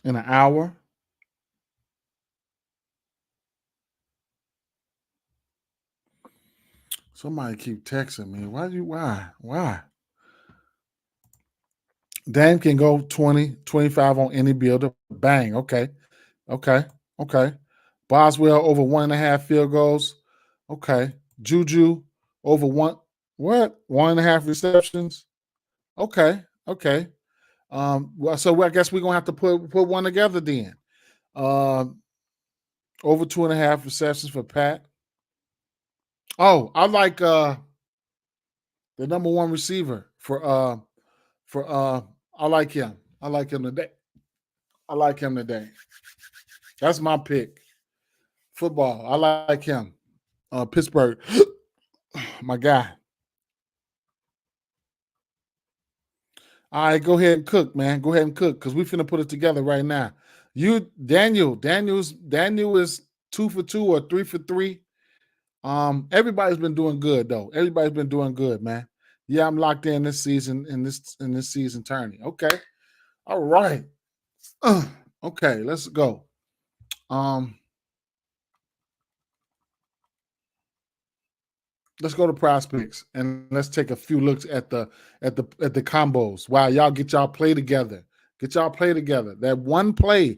In an hour. Somebody keep texting me. Why? Dan can go 20, 25 on any builder. Bang. Okay. Boswell over 1.5 field goals. Okay. Juju over 1.5 receptions. Okay. Well, so I guess we're gonna have to put one together then. Over 2.5 receptions for Pat. Oh, I like the number 1 receiver for I like him. I like him today. That's my pick. Football. I like him. Pittsburgh. My guy. All right, go ahead and cook, man. Go ahead and cook because we finna put it together right now. Daniel is 2 for 2 or 3 for 3. Everybody's been doing good though. Everybody's been doing good, man. Yeah, I'm locked in this season in this season tourney. Okay. All right. Okay, let's go. Let's go to PrizePicks and let's take a few looks at the combos. Wow, y'all get y'all play together. That one play,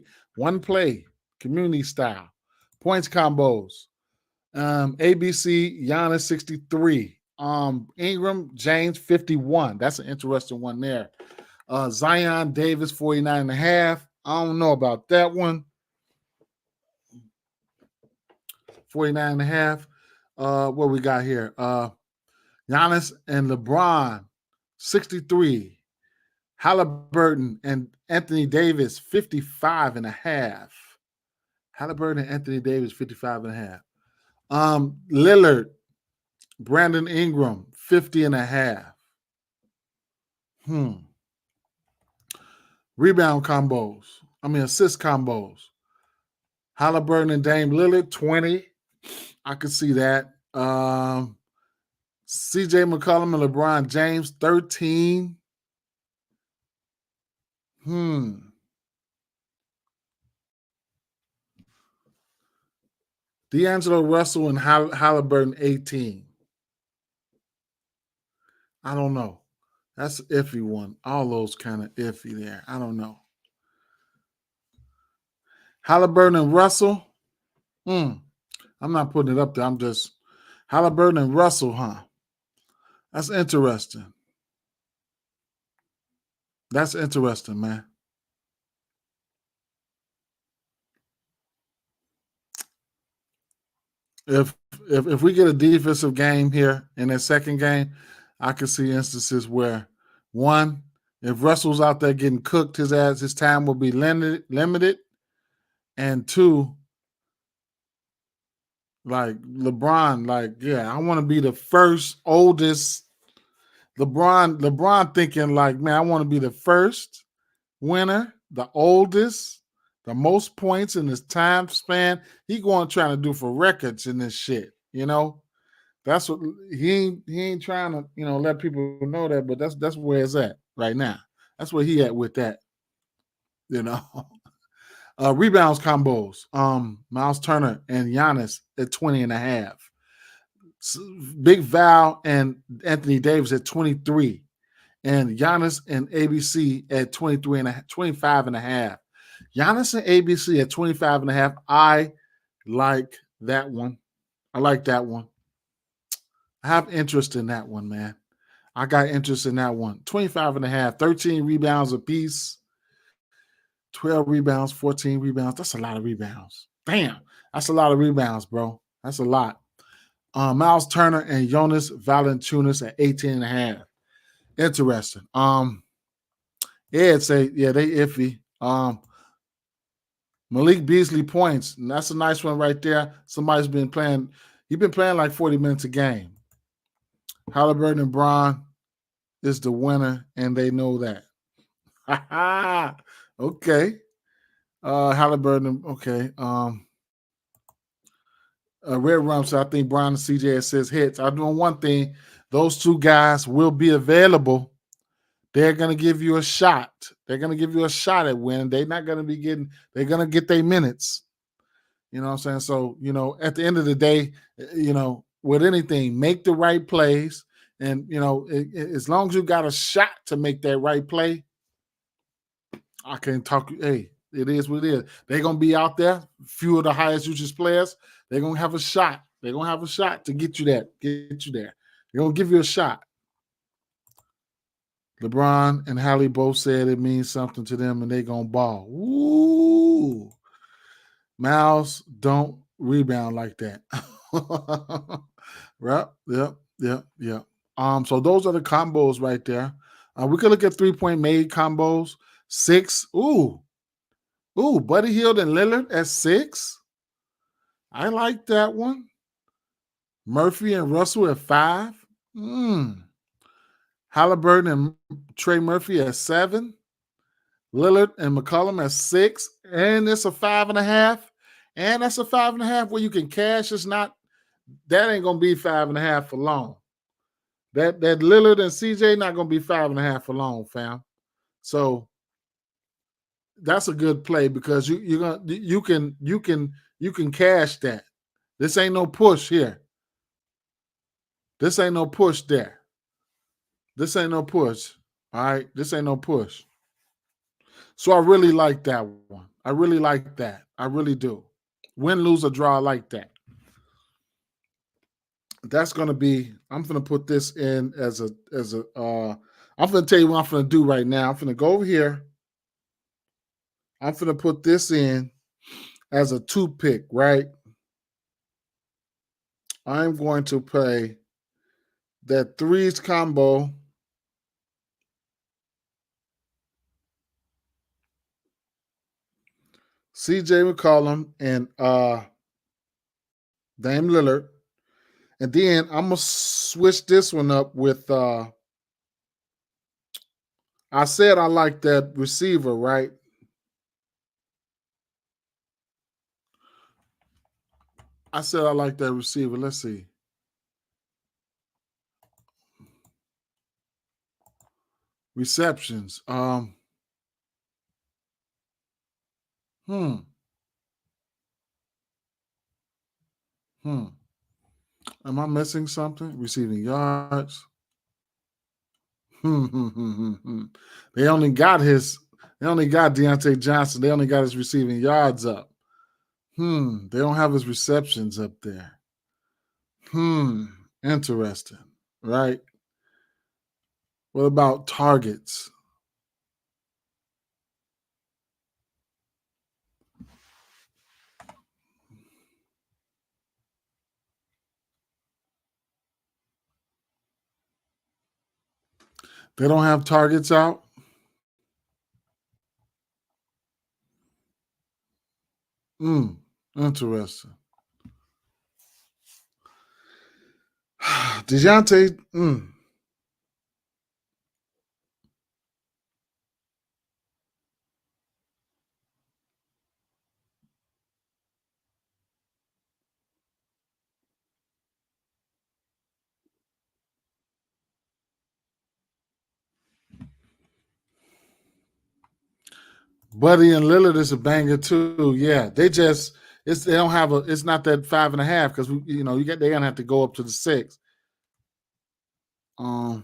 community style. Points combos. ABC, Giannis 63. Ingram, James 51. That's an interesting one there. Zion Davis, 49.5. I don't know about that one. 49.5. What we got here? Giannis and LeBron, 63. Halliburton and Anthony Davis, 55.5. Halliburton and Anthony Davis, 55.5. Lillard, Brandon Ingram, 50.5. Rebound combos. Assist combos. Halliburton and Dame Lillard, 20. I could see that. CJ McCollum and LeBron James, 13. D'Angelo Russell and Halliburton, 18. I don't know. That's an iffy one. All those kind of iffy there. I don't know. Halliburton and Russell. I'm not putting it up there. I'm just Halliburton and Russell, huh? That's interesting. That's interesting, man. If we get a defensive game here in that second game, I could see instances where, one, if Russell's out there getting cooked, his time will be limited. And two, like LeBron, I want to be the first oldest. LeBron thinking like, man, I want to be the first winner, the oldest, the most points in his time span. He going trying to do for records in this shit, That's what he ain't trying to, let people know that, but that's where it's at right now. That's where he at with that, Rebounds combos. Miles Turner and Giannis at 20.5. Big Val and Anthony Davis at 23. And Giannis and ABC at 25.5. Giannis and ABC at 25.5. I like that one. I have interest in that one, man. I got interest in that one. 25.5, 13 rebounds apiece, 12 rebounds, 14 rebounds. That's a lot of rebounds. Damn, that's a lot of rebounds, bro. That's a lot. Miles Turner and Jonas Valanciunas at 18.5. Interesting. Ed say, yeah, they iffy. Malik Beasley points. And that's a nice one right there. Somebody's been playing. He's been playing like 40 minutes a game. Halliburton and Braun is the winner, and they know that. Okay. Halliburton, okay. Red Rum said, I think Brian and CJ says hits. I know one thing. Those two guys will be available. They're going to give you a shot. They're going to give you a shot at winning. They're not going to be getting, they're going to get their minutes. You know what I'm saying? So, at the end of the day, with anything, make the right plays. And, as long as you got a shot to make that right play, I can talk. Hey, it is what it is. They're going to be out there. Few of the highest usage players, they're going to have a shot. They're going to have a shot to get you there. They're going to give you a shot. LeBron and Hallie both said it means something to them and they're going to ball. Ooh. Miles don't rebound like that. Yep. So those are the combos right there. We could look at 3-point made combos. 6. Ooh, Buddy Hield and Lillard at 6. I like that one. Murphy and Russell at 5. Halliburton and Trey Murphy at 7. Lillard and McCollum at 6. And it's a 5.5. And that's a 5.5 where you can cash. It's not, that ain't going to be 5.5 for long. That Lillard and CJ not going to be 5.5 for long, fam. So that's a good play because you can cash that. This ain't no push here. This ain't no push there. This ain't no push. All right. This ain't no push. So I really like that one. I really like that. I really do. Win, lose, or draw, I like that. That's going to be, I'm going to put this in as a I'm going to tell you what I'm going to do right now. I'm going to go over here. I'm going to put this in as a 2-pick, right? I'm going to play that threes combo. CJ McCollum and Dame Lillard. And then I'm going to switch this one up with I said I like that receiver, right? I said I like that receiver. Let's see. Receptions. Hmm. Am I missing something? Receiving yards. They only got Deontay Johnson. They only got his receiving yards up. They don't have his receptions up there. Interesting. Right? What about targets? They don't have targets out? Interesting. DeJounte, Buddy and Lillard is a banger too. Yeah, they don't have it's not that 5.5 because they're gonna have to go up to the 6. The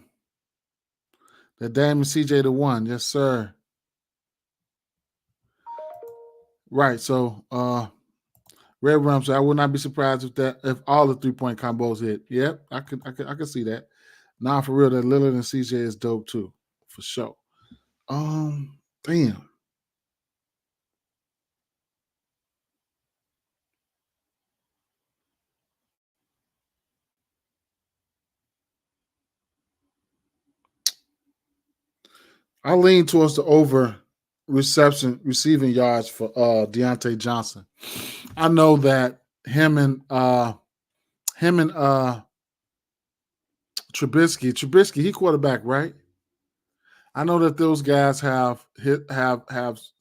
Dame and CJ the 1, yes sir. Right, so Red Rum said I would not be surprised if all the 3-point combos hit. Yep, I could see that. Nah, for real, that Lillard and CJ is dope too, for sure. Damn. I lean towards the over receiving yards for Deontay Johnson. I know that him and Trubisky, he quarterback, right? I know that those guys have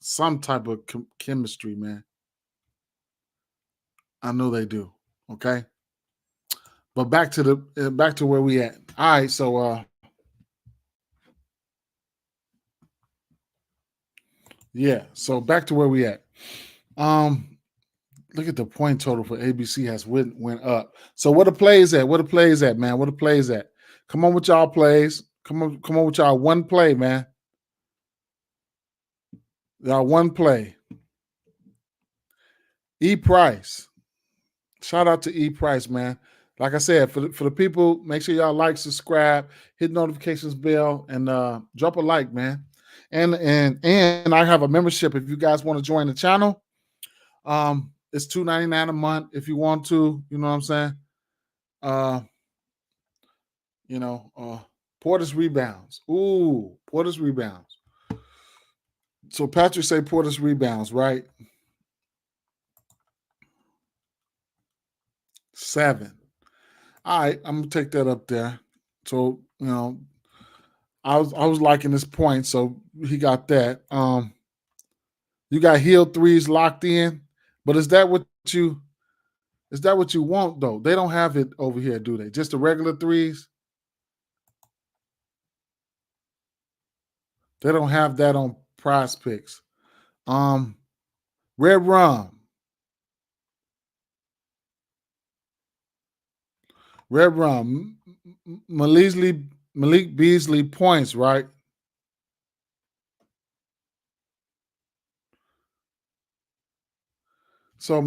some type of chemistry, man. I know they do. Okay, but back to where we at. All right, so yeah, so back to where we at. Look at the point total for ABC has went up. So what the plays at? What the plays at, man? What the plays at? Come on with y'all plays. Come on with y'all one play, man. Y'all one play. E Price. Shout out to E Price, man. Like I said, for the people, make sure y'all like, subscribe, hit notifications bell, and drop a like, man. And I have a membership if you guys want to join the channel. It's $2.99 a month if you want to. You know what I'm saying? Porter's rebounds. Ooh, Porter's rebounds. So Patrick say Porter's rebounds, right? 7. All right, I'm gonna take that up there. So I was liking this point, so he got that. You got Hill threes locked in, but is that what you want though? They don't have it over here, do they? Just the regular threes. They don't have that on PrizePicks. Red Rum. Red Rum. Malik Beasley points, right? So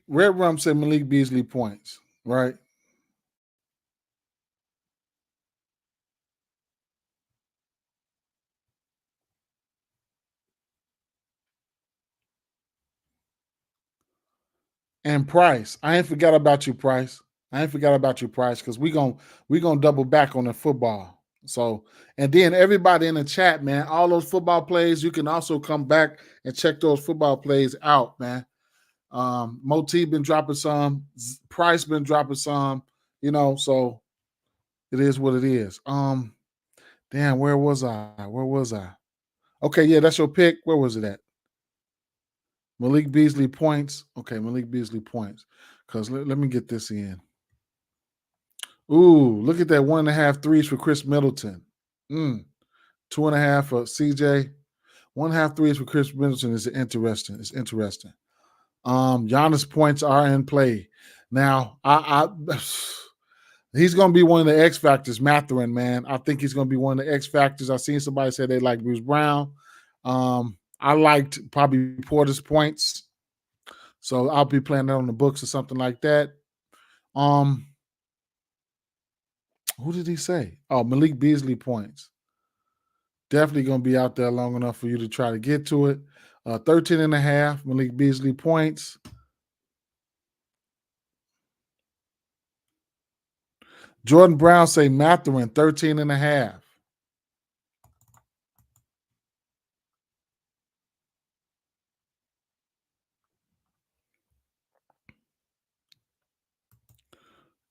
Red Rum said Malik Beasley points, right? And Price. I ain't forgot about you, Price. I ain't forgot about you, Price, because we gonna double back on the football. So, and then everybody in the chat, man, all those football plays, you can also come back and check those football plays out, man. Moti been dropping some, Price been dropping some, so it is what it is. Damn, where was I? Okay, yeah, that's your pick. Where was it at? Malik Beasley points. Okay, Malik Beasley points. Because let me get this in. Ooh, look at that 1.5 threes for Chris Middleton. 2.5 for CJ. 1.5 threes for Chris Middleton is interesting. It's interesting. Giannis points are in play. Now, he's going to be one of the X factors, Matherin, man. I think he's going to be one of the X factors. I seen somebody say they like Bruce Brown. I liked probably Porter's points. So I'll be playing that on the books or something like that. Who did he say? Oh, Malik Beasley points. Definitely going to be out there long enough for you to try to get to it. 13.5, Malik Beasley points. Jordan Brown say Matherin, 13.5.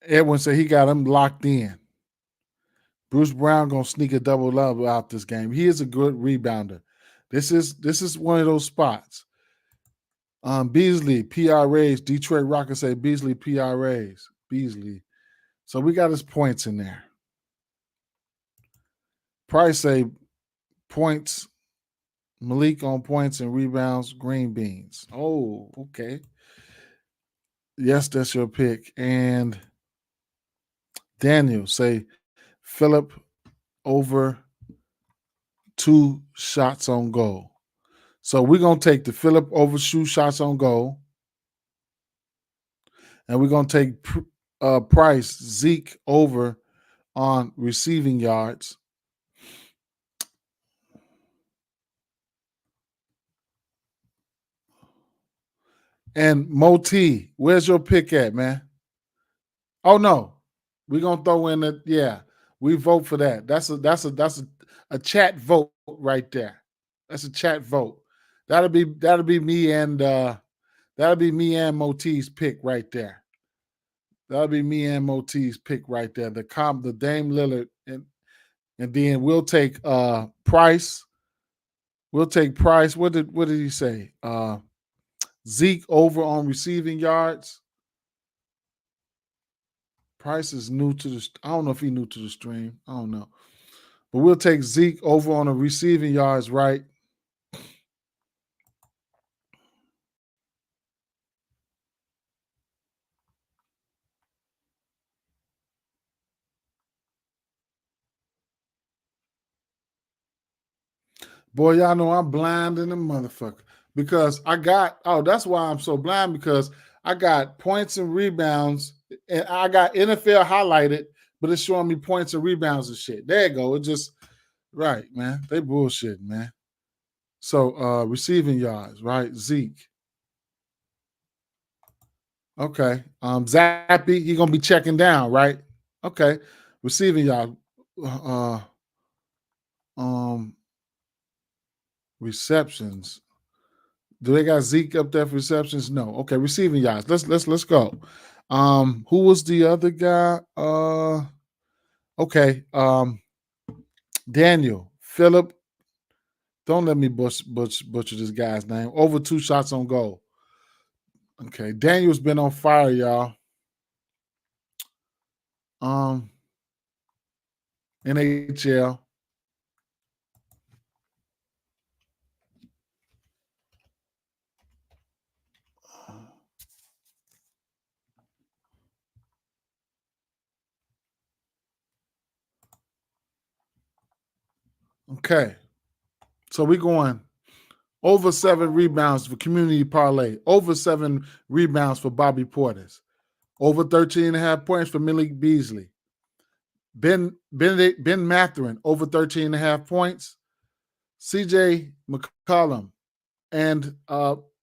Edwin said he got him locked in. Bruce Brown gonna sneak a double out this game. He is a good rebounder. This is one of those spots. Beasley PRAs. Detroit Rockets say Beasley PRAs. Beasley. So we got his points in there. Price say points. Malik on points and rebounds. Green beans. Oh, okay. Yes, that's your pick. And Daniel say Phillip over 2 shots on goal. So we're going to take the Phillip over 2 shots on goal. And we're going to take Price, Zeke over on receiving yards. And Moti, where's your pick at, man? Oh no, we're gonna throw in the we vote for that. That's a chat vote right there. That's a chat vote. That'll be me and Moti's pick right there. That'll be me and Moti's pick right there. The Dame Lillard and then we'll take Price. We'll take Price. What did he say? Zeke over on receiving yards. Price is new to the. I don't know if he's new to the stream. I don't know, but we'll take Zeke over on the receiving yards, right? Boy, y'all know I'm blind in the motherfucker because I got. Oh, that's why I'm so blind because I got points and rebounds, and I got NFL highlighted, but it's showing me points and rebounds and shit. There you go. It just right, man. They bullshit, man. So receiving yards, right? Zeke. Okay. Zappy, he gonna be checking down, right? Okay. Receiving yards. Receptions. Do they got Zeke up there for receptions? No. Okay, receiving yards. Let's go. Who was the other guy? Okay. Daniel Phillip. Don't let me butcher this guy's name. Over 2 shots on goal. Okay, Daniel's been on fire, y'all. NHL. Okay. So we're going over 7 rebounds for community parlay. Over 7 rebounds for Bobby Portis. Over 13.5 points for Malik Beasley. Ben Matherin, over 13.5 points. CJ McCollum and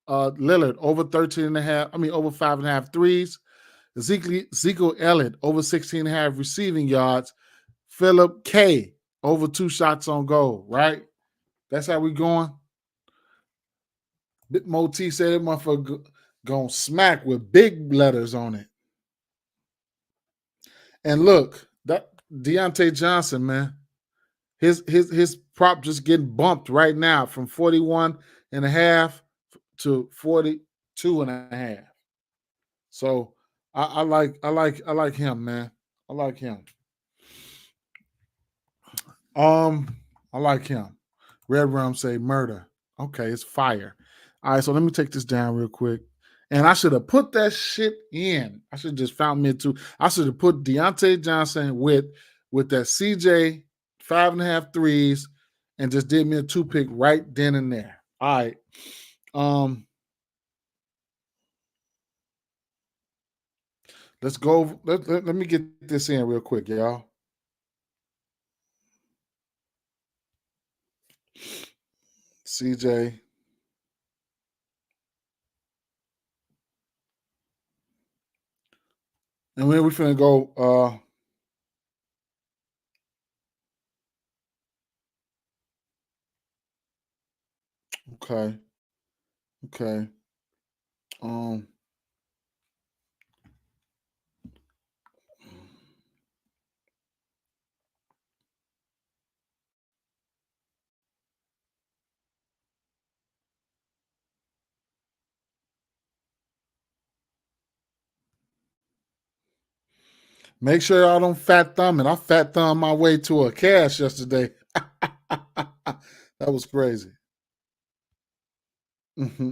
Lillard over 13 and a half. Over 5.5 threes. Ezekiel Elliott over 16 and a half receiving yards. Philip K over 2 shots on goal, right? That's how we going. Mo T said that motherfucker gonna smack with big letters on it. And look, that Deontay Johnson, man, his prop just getting bumped right now from 41 and a half to 42 and a half. So I like him, man. I like him. I like him. Red Rum say murder. Okay, it's fire. All right, so let me take this down real quick. And I should have put that shit in. I should have just found me too. I should have put Deontay Johnson with that CJ 5.5 threes and just did me a 2-pick right then and there. All right. Let's go. Let me get this in real quick, y'all. CJ. And then we're finna go okay. Okay. Make sure y'all don't fat thumb it. I fat thumb my way to a cash yesterday. That was crazy. Mm-hmm.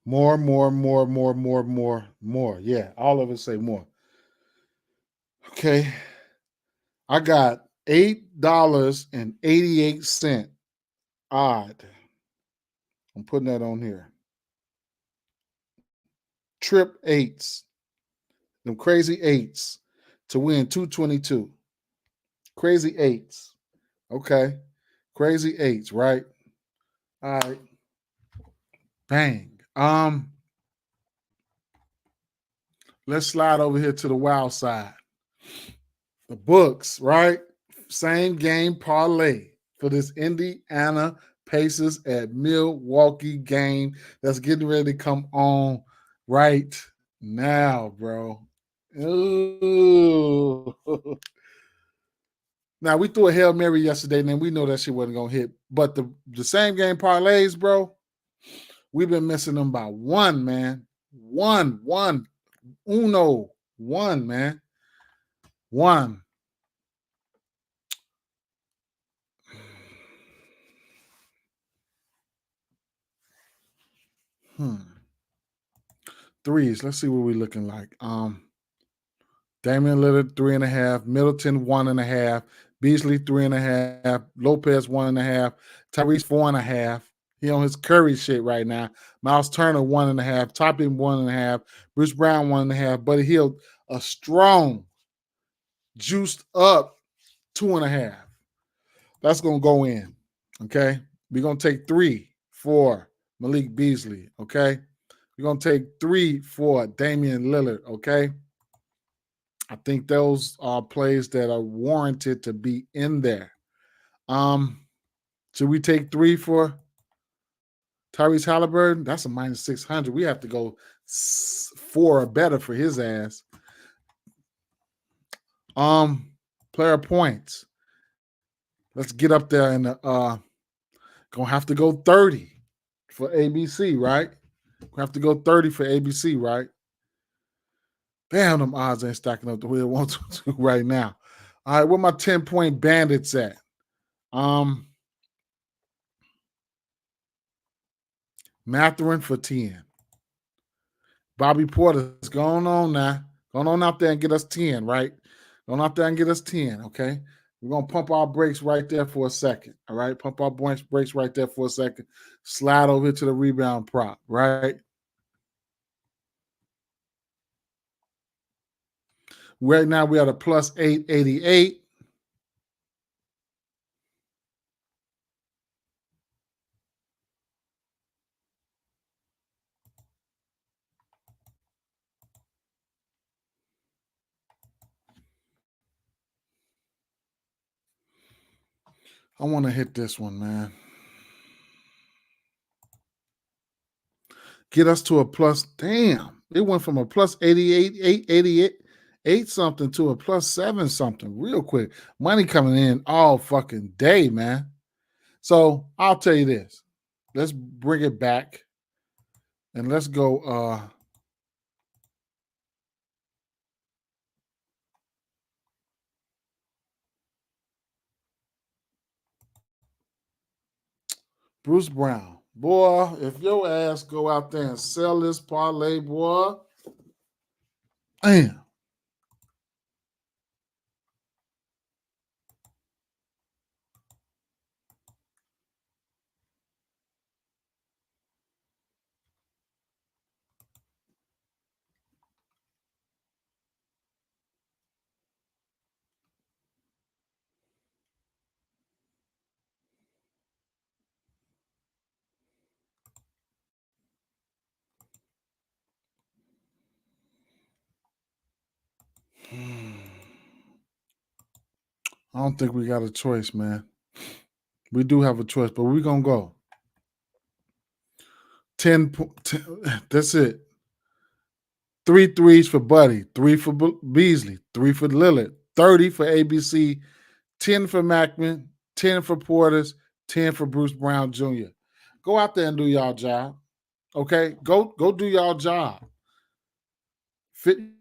More. Yeah, all of us say more. Okay. I got $8.88 odd. I'm putting that on here. Trip eights. Them crazy eights to win 222. Crazy eights. Okay. Crazy eights, right? All right. Bang. Let's slide over here to the wild side. The books, right? Same game parlay for this Indiana Pacers at Milwaukee game that's getting ready to come on right now, bro. Ooh. Now we threw a Hail Mary yesterday, and then we know that shit wasn't gonna hit. But the same game parlays, bro, we've been missing them by one, man. One, man. One. Threes. Let's see what we're looking like. Damian Lillard 3.5, Middleton 1.5, Beasley 3.5, Lopez 1.5, Tyrese 4.5. He on his Curry shit right now. Miles Turner 1.5, Topping 1.5, Bruce Brown 1.5, Buddy Hield a strong, juiced up 2.5. That's gonna go in. Okay, we're gonna take 3 for Malik Beasley. Okay, we're gonna take 3 for Damian Lillard. Okay. I think those are plays that are warranted to be in there. Should we take 3 for Tyrese Halliburton? That's a minus 600. We have to go 4 or better for his ass. Player points. Let's get up there and gonna have to go 30 for ABC, right? Gonna have to go 30 for ABC, right? Damn, them odds ain't stacking up the way it wants to right now. All right, where my 10-point bandits at? Matherin for 10. Bobby Porter's going on now. Going on out there and get us 10, right? Going out there and get us 10, okay? We're going to pump our brakes right there for a second, all right? Pump our brakes right there for a second. Slide over to the rebound prop, right? Right now we are at a plus 888. I want to hit this one, man. Get us to a plus. Damn, it went from a plus 88 something to a plus 7 something real quick. Money coming in all fucking day, man. So I'll tell you this. Let's bring it back and let's go. Bruce Brown. Boy, if your ass go out there and sell this parlay, boy, damn. I don't think we got a choice, man. We do have a choice, but we're going to go. 10, that's it. 3 threes for Buddy, 3 for Beasley, 3 for Lillard, 30 for ABC, 10 for Mackman, 10 for Portis, 10 for Bruce Brown Jr. Go out there and do y'all job. Okay? Go do y'all job.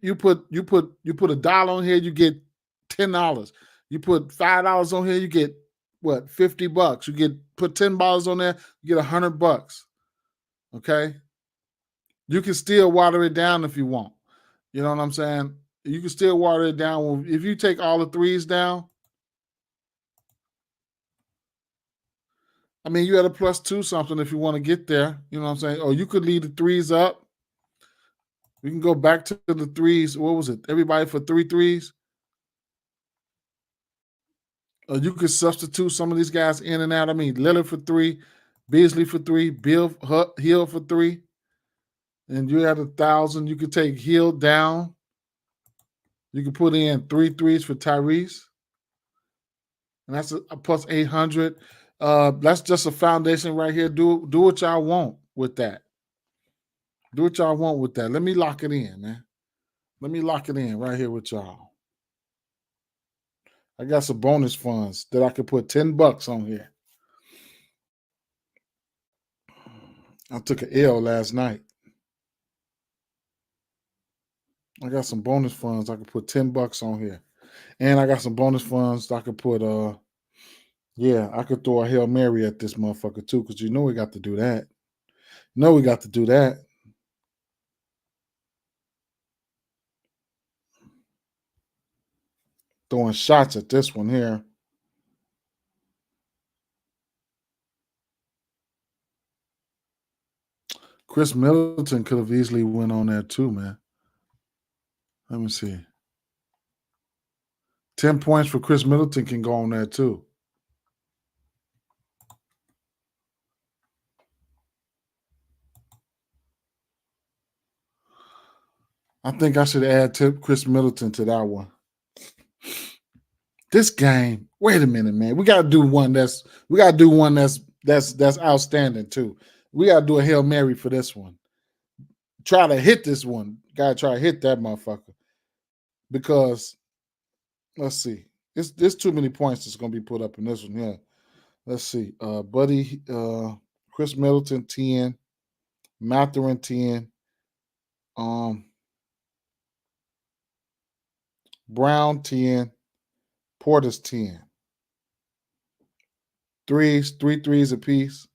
You put $1 on here, you get $10. You put $5 on here, you get what? $50. You put $10 on there, you get $100. Okay? You can still water it down if you want. You know what I'm saying? You can still water it down. If you take all the threes down, I mean, you had a plus 2 something if you want to get there. You know what I'm saying? Or you could leave the threes up. We can go back to the threes. What was it? Everybody for 3 threes? Or you could substitute some of these guys in and out. I mean, Lillard for 3, Beasley for 3, Hill for 3. And you had 1,000. You could take Hill down. You could put in 3 threes for Tyrese. And that's a plus 800. That's just a foundation right here. Do what y'all want with that. Do what y'all want with that. Let me lock it in, man. Let me lock it in right here with y'all. I got some bonus funds that I could put $10 on here. I took an L last night. I got some bonus funds. I could put $10 on here. And I got some bonus funds I could put I could throw a Hail Mary at this motherfucker too, because you know we got to do that. We got to do that. Throwing shots at this one here. Chris Middleton could have easily went on there too, man. Let me see. 10 points for Chris Middleton can go on there too. I think I should add Chris Middleton to that one. This game, wait a minute, man. We gotta do one that's outstanding too. We gotta do a Hail Mary for this one. Try to hit this one. Gotta try to hit that motherfucker. Because let's see. There's too many points that's gonna be put up in this one. Yeah. Let's see. Buddy, Chris Middleton 10, Matherin 10, Brown 10, Porter's 10. 3 threes apiece.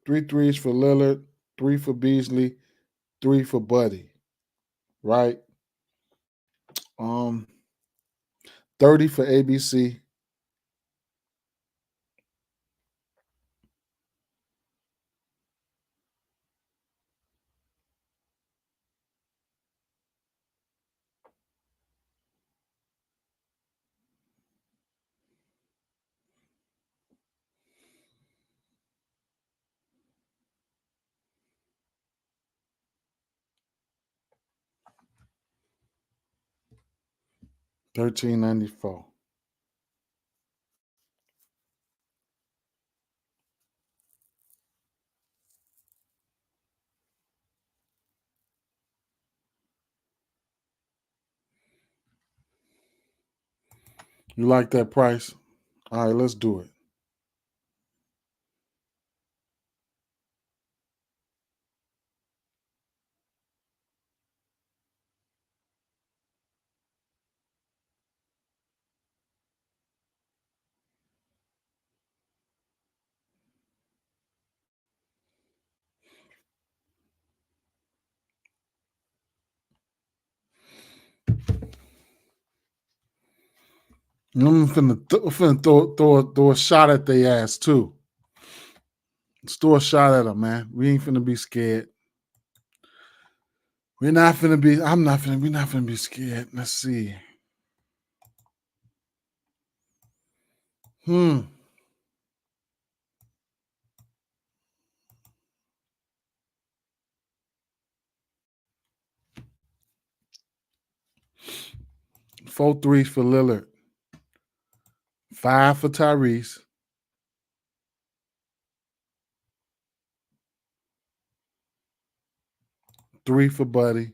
3 threes for Lillard, 3 for Beasley, 3 for Buddy. Right? um 30 for ABC. $13.94. You like that price? All right, let's do it. I'm finna throw a shot at their ass too. Let's throw a shot at them, man. We ain't finna be scared. We're not finna be. We're not finna be scared. Let's see. 4 threes for Lillard, 5 for Tyrese, 3 for Buddy,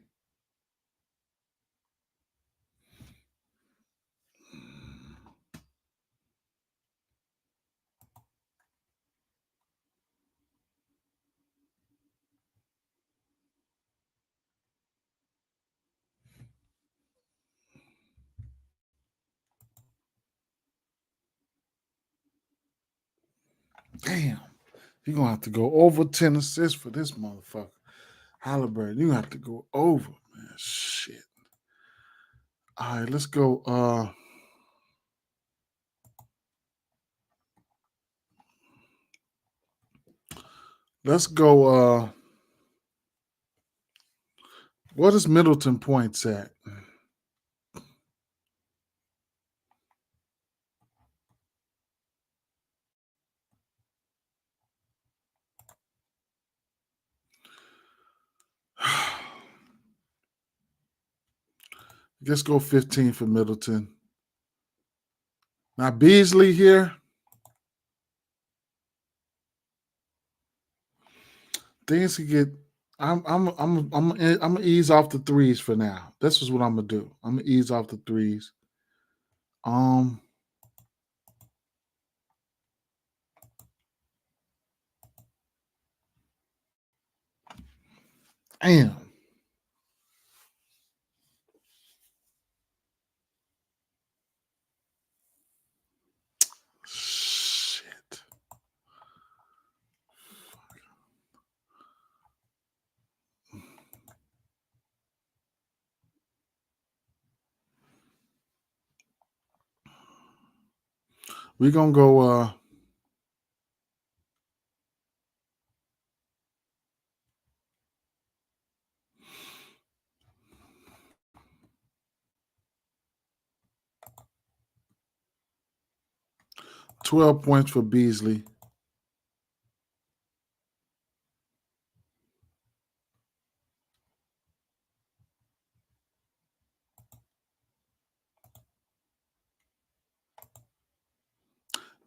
damn. You're gonna have to go over 10 assists for this motherfucker. Halliburton, you have to go over, man. Shit. All right, let's go. Let's go. What is Middleton points at? Let's go 15 for Middleton. Now Beasley here. Things can get. I'm gonna ease off the threes for now. This is what I'm gonna do. I'm gonna ease off the threes. Damn. Shit. We're gonna go 12 points for Beasley.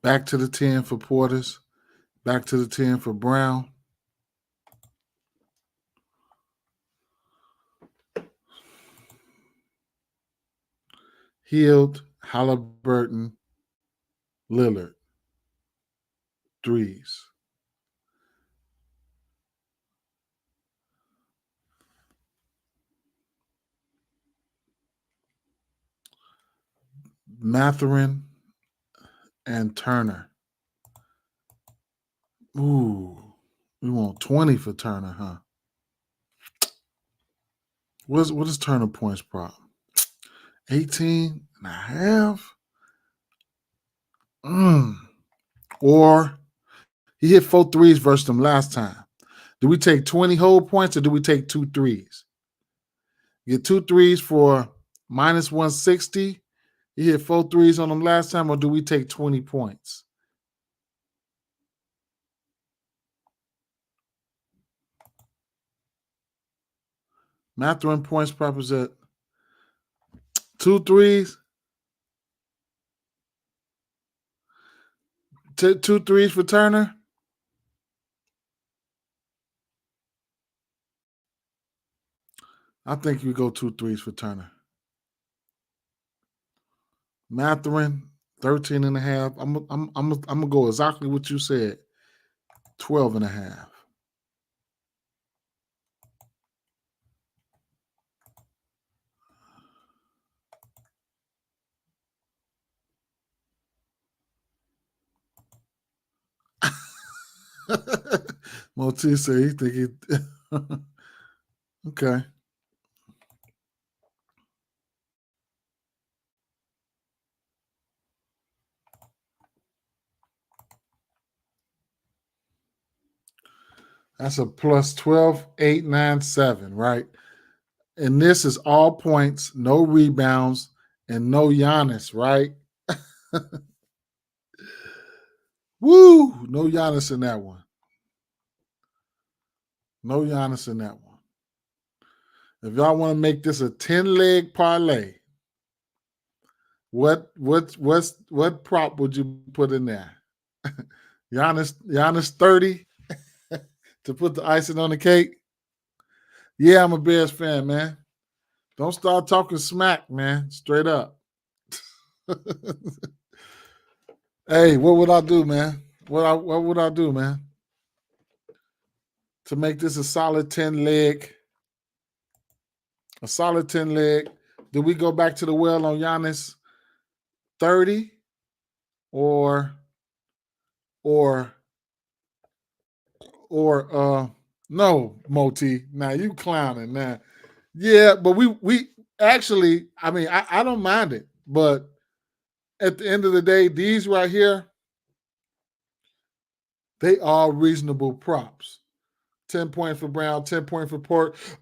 Back to the 10 for Portis. Back to the 10 for Brown. Healed, Halliburton, Lillard. Threes. Matherin and Turner. Ooh. We want 20 for Turner, huh? What is Turner points prop? 18 and a half? Or he hit 4 threes versus them last time. Do we take 20 whole points or do we take 2 threes? Get 2 threes for minus 160. He hit 4 threes on them last time, or do we take 20 points? Mathurin points prop is at 2 threes. 2 threes for Turner. I think you go 2 threes for Turner. Mathurin, 13 and a half. I'm gonna go exactly what you said. 12 and a half. Moti said he think he okay. That's a plus 12,897, right? And this is all points, no rebounds, and no Giannis, right? Woo! No Giannis in that one. No Giannis in that one. If y'all want to make this a 10-leg parlay, what prop would you put in there? Giannis 30 to put the icing on the cake? Yeah, I'm a Bears fan, man. Don't start talking smack, man. Straight up. Hey, what would I do, man? What would I do, man? To make this a solid 10 leg. A solid 10 leg. Do we go back to the well on Giannis 30 or no, Moti. Now you clowning now. Yeah, but we actually, I mean, I don't mind it, but at the end of the day, these right here, they are reasonable props. 10 points for Brown, 10 points for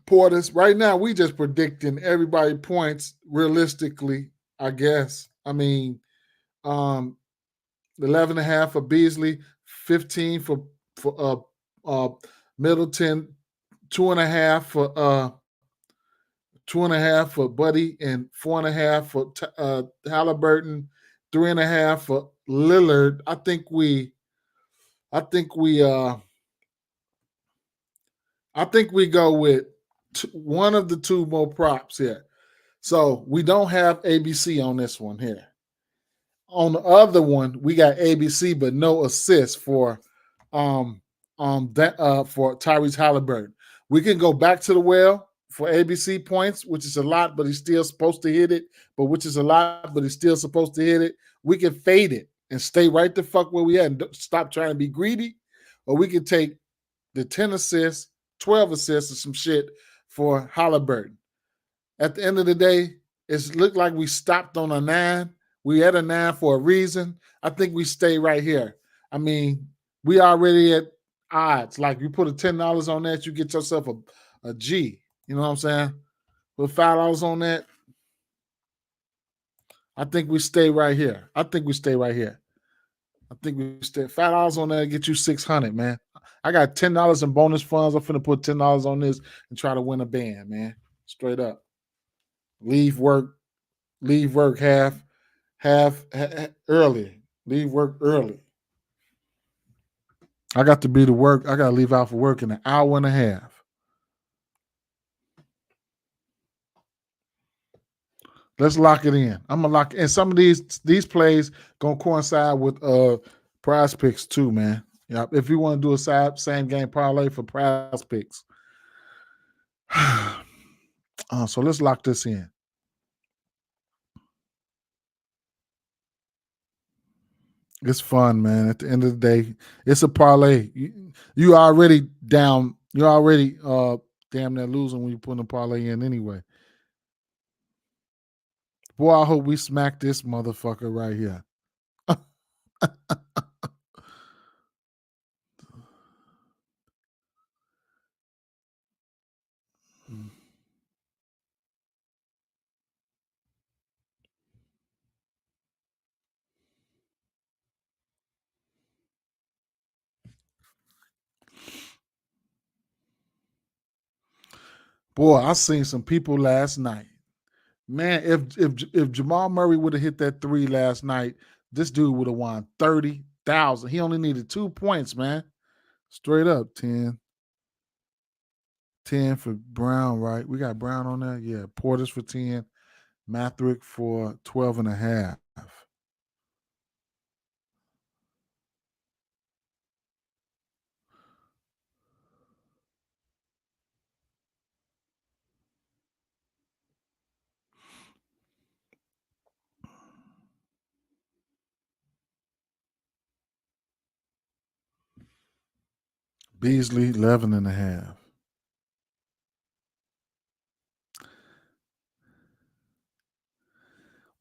Portis. Right now, we just predicting everybody points realistically, I guess. I mean, 11 and a half for Beasley, 15 for Middleton, 2.5 for 2.5 for Buddy, and 4.5 for Halliburton, 3.5 for Lillard. I think we go with one of the two more props here. So we don't have ABC on this one here. On the other one, we got ABC, but no assist for for Tyrese Halliburton. We can go back to the well for ABC points, which is a lot, but he's still supposed to hit it. But which is a lot, but he's still supposed to hit it. We can fade it and stay right the fuck where we at and stop trying to be greedy. Or we can take the 10 assists, 12 assists, or some shit for Halliburton. At the end of the day, it's looked like we stopped on a 9. We at a 9 for a reason. I think we stay right here. I mean, we already at odds. Like you put a $10 on that, you get yourself a G. You know what I'm saying? Put $5 on that. I think we stay right here. I think we stay $5 on that, get you 600, man. I got $10 in bonus funds. I'm finna put $10 on this and try to win a band, man. Straight up. Leave work half early. Leave work early. I got to be to work. I got to leave out for work in an hour and a half. Let's lock it in. I'm gonna lock. And some of these plays gonna coincide with PrizePicks too, man. Yeah, if you want to do a same game parlay for PrizePicks. So let's lock this in. It's fun, man. At the end of the day, it's a parlay. You already down. You're already damn near losing when you put a parlay in anyway. Boy, I hope we smack this motherfucker right here. Boy, I seen some people last night. Man, if Jamal Murray would have hit that three last night, this dude would have won 30,000. He only needed 2 points, man. Straight up, 10 for Brown, right? We got Brown on there. Yeah, Porter's for 10, Mathrick for 12 and a half. Beasley, 11 and a half.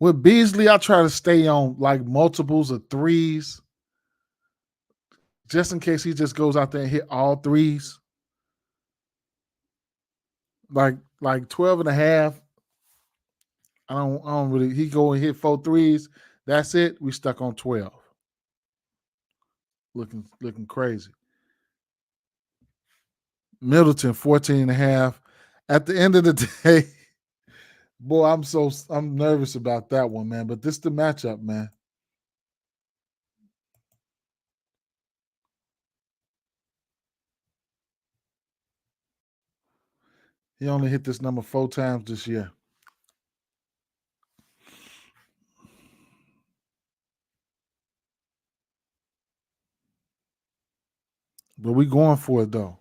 With Beasley, I try to stay on like multiples of threes, just in case he just goes out there and hit all threes. Like 12 and a half. I don't really, he go and hit 4 threes. That's it. We stuck on 12. Looking crazy. Middleton, 14 and a half. At the end of the day, boy, I'm nervous about that one, man. But this is the matchup, man. He only hit this number 4 times this year. But we going for it though.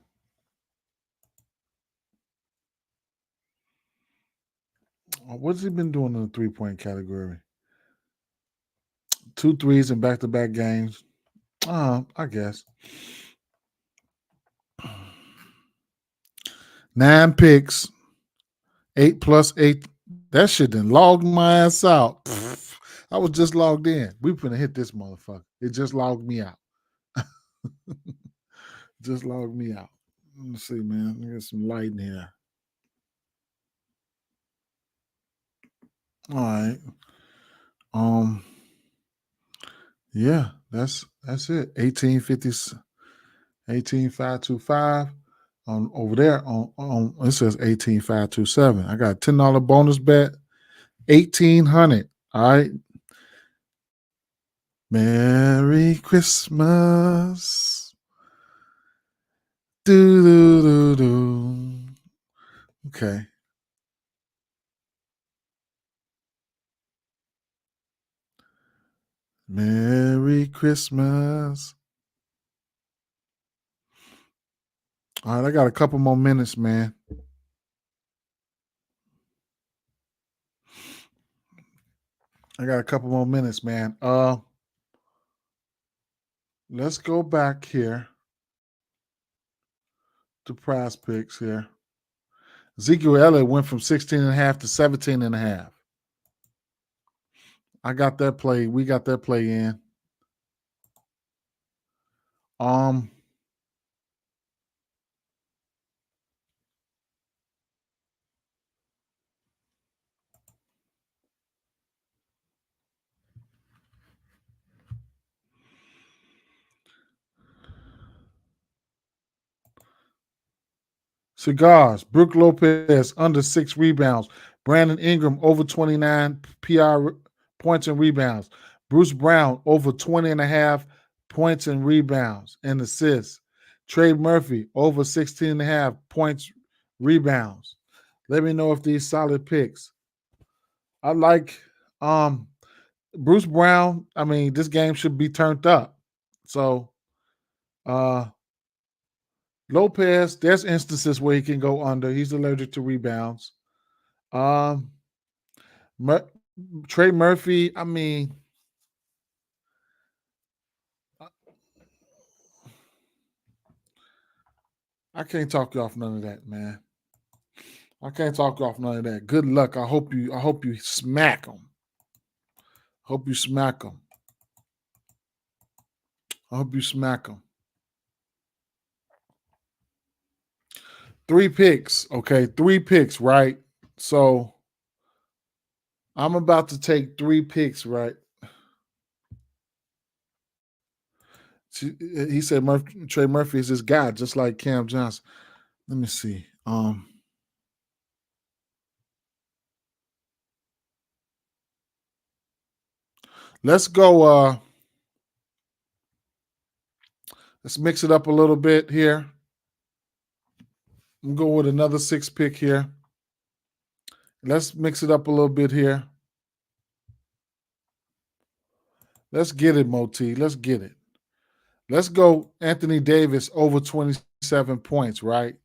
What's he been doing in the 3-point category? 2 threes in back-to-back games. I guess. 9 picks, 8+8. That shit done logged my ass out. I was just logged in. We finna hit this motherfucker. It just logged me out. Just logged me out. Let's see, man. Let me get some light in here. All right. Yeah, that's it. 18525 on over there on it says 18527. I got $10 bonus bet, 1,800. All right. Merry Christmas. Do do do do. Okay. Merry Christmas. All right, I got a couple more minutes, man. I got a couple more minutes, man. Let's go back here to PrizePicks here. Ezekiel Elliott went from 16 and a half to 17 and a half. I got that play. We got that play in. Cigars, Brook Lopez under 6 rebounds. Brandon Ingram over 29 PR points and rebounds. Bruce Brown over 20 and a half points and rebounds and assists. Trey Murphy over 16 and a half points, rebounds. Let me know if these solid picks. I like Bruce Brown. I mean, this game should be turned up. So Lopez, there's instances where he can go under. He's allergic to rebounds. Um, Trey Murphy, I mean, I can't talk you off none of that, man. I can't talk you off none of that. Good luck. I hope you smack them. Hope you smack them. I hope you smack them. 3 picks, okay? 3 picks, right? So I'm about to take 3 picks, right? He said Trey Murphy is this guy, just like Cam Johnson. Let me see. Let's go. Let's mix it up a little bit here. I'm going with another 6 pick here. Let's mix it up a little bit here. Let's get it, Moti. Let's get it. Let's go Anthony Davis over 27 points, right?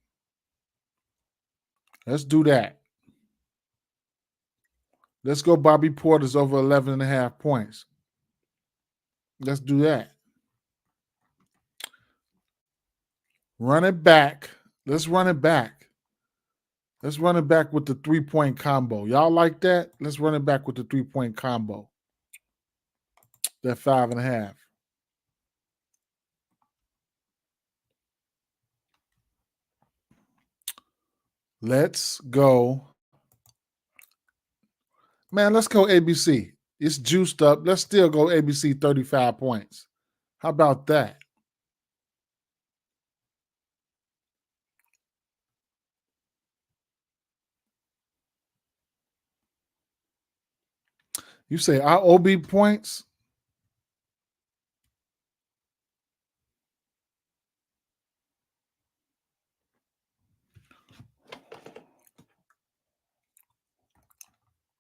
Let's do that. Let's go Bobby Porter's over 11.5 points. Let's do that. Run it back. Let's run it back. Let's run it back with the 3-point combo. Y'all like that? Let's run it back with the 3-point combo. That 5.5. Let's go. Man, let's go ABC. It's juiced up. Let's still go ABC 35 points. How about that? You say our OB points?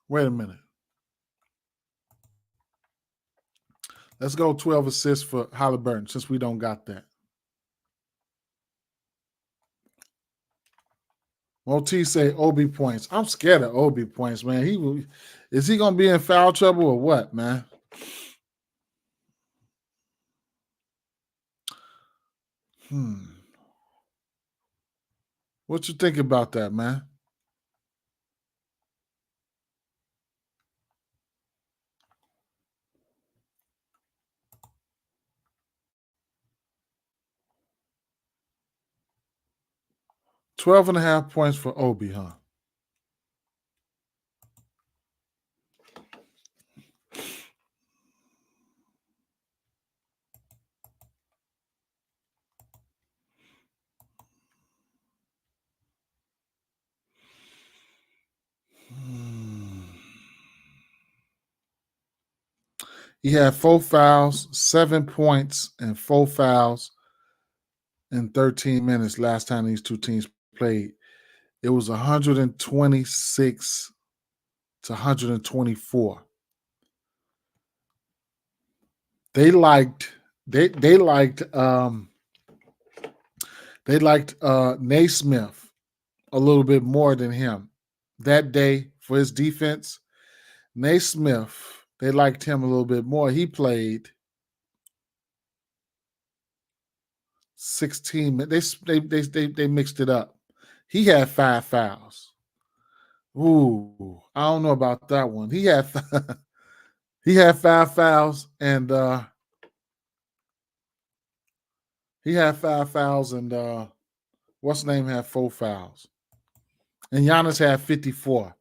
Wait a minute. Let's go 12 assists for Halliburton since we don't got that. Moti say OB points. I'm scared of OB points, man. Is he gonna be in foul trouble or what, man? What you think about that, man? $12.5 points for Obi, huh? He had 4 fouls, 7 points, and 4 fouls in 13 minutes last time these two teams played. It was 126 to 124. They liked Naismith a little bit more than him that day for his defense. Naismith, they liked him a little bit more. He played 16 minutes. They mixed it up. He had 5 fouls. Ooh, I don't know about that one. He had 5 fouls and what's his name had 4 fouls. And Giannis had 54.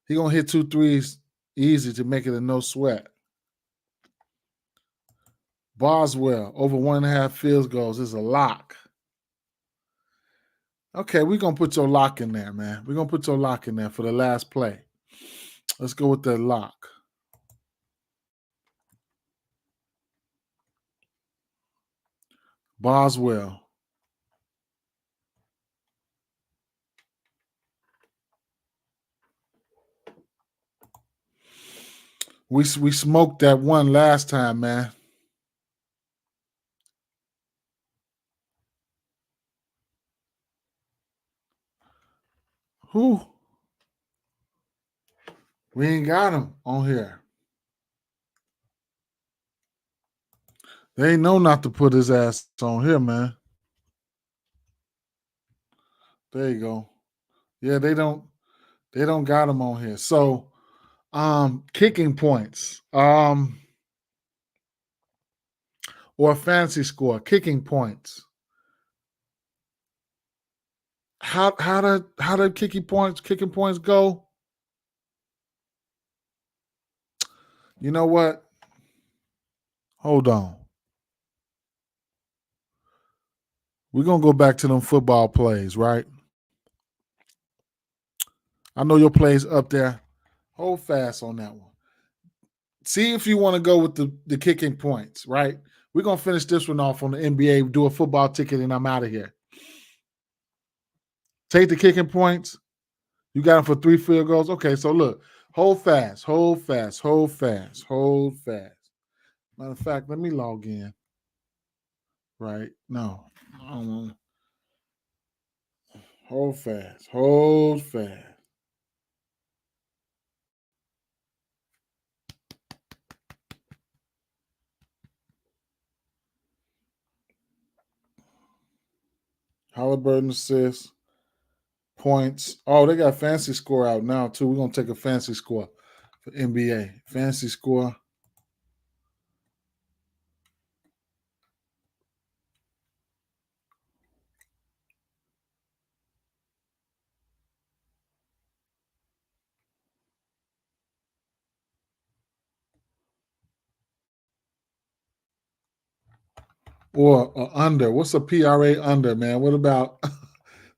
He gonna hit 2 threes easy to make it a no sweat. Boswell over 1.5 field goals is a lock. Okay, we're gonna put your lock in there, man. We're gonna put your lock in there for the last play. Let's go with that lock. Boswell. We smoked that one last time, man. Who? We ain't got him on here. They ain't know not to put his ass on here, man. There you go. Yeah, they don't got them on here. So kicking points. Or fantasy score, kicking points. How did kicking points go? You know what? Hold on. We're gonna go back to them football plays, right? I know your plays up there. Hold fast on that one. See if you want to go with the kicking points, right? We're gonna finish this one off on the NBA, do a football ticket, and I'm out of here. Take the kicking points. You got them for 3 field goals. Okay, so look, hold fast, hold fast, hold fast, hold fast. Matter of fact, let me log in. Right? No, I don't want. Hold fast, hold fast. Halliburton assists, points. Oh, they got fancy score out now too. We're gonna take a fancy score for NBA. Fancy score. Or under. What's a PRA under, man? What about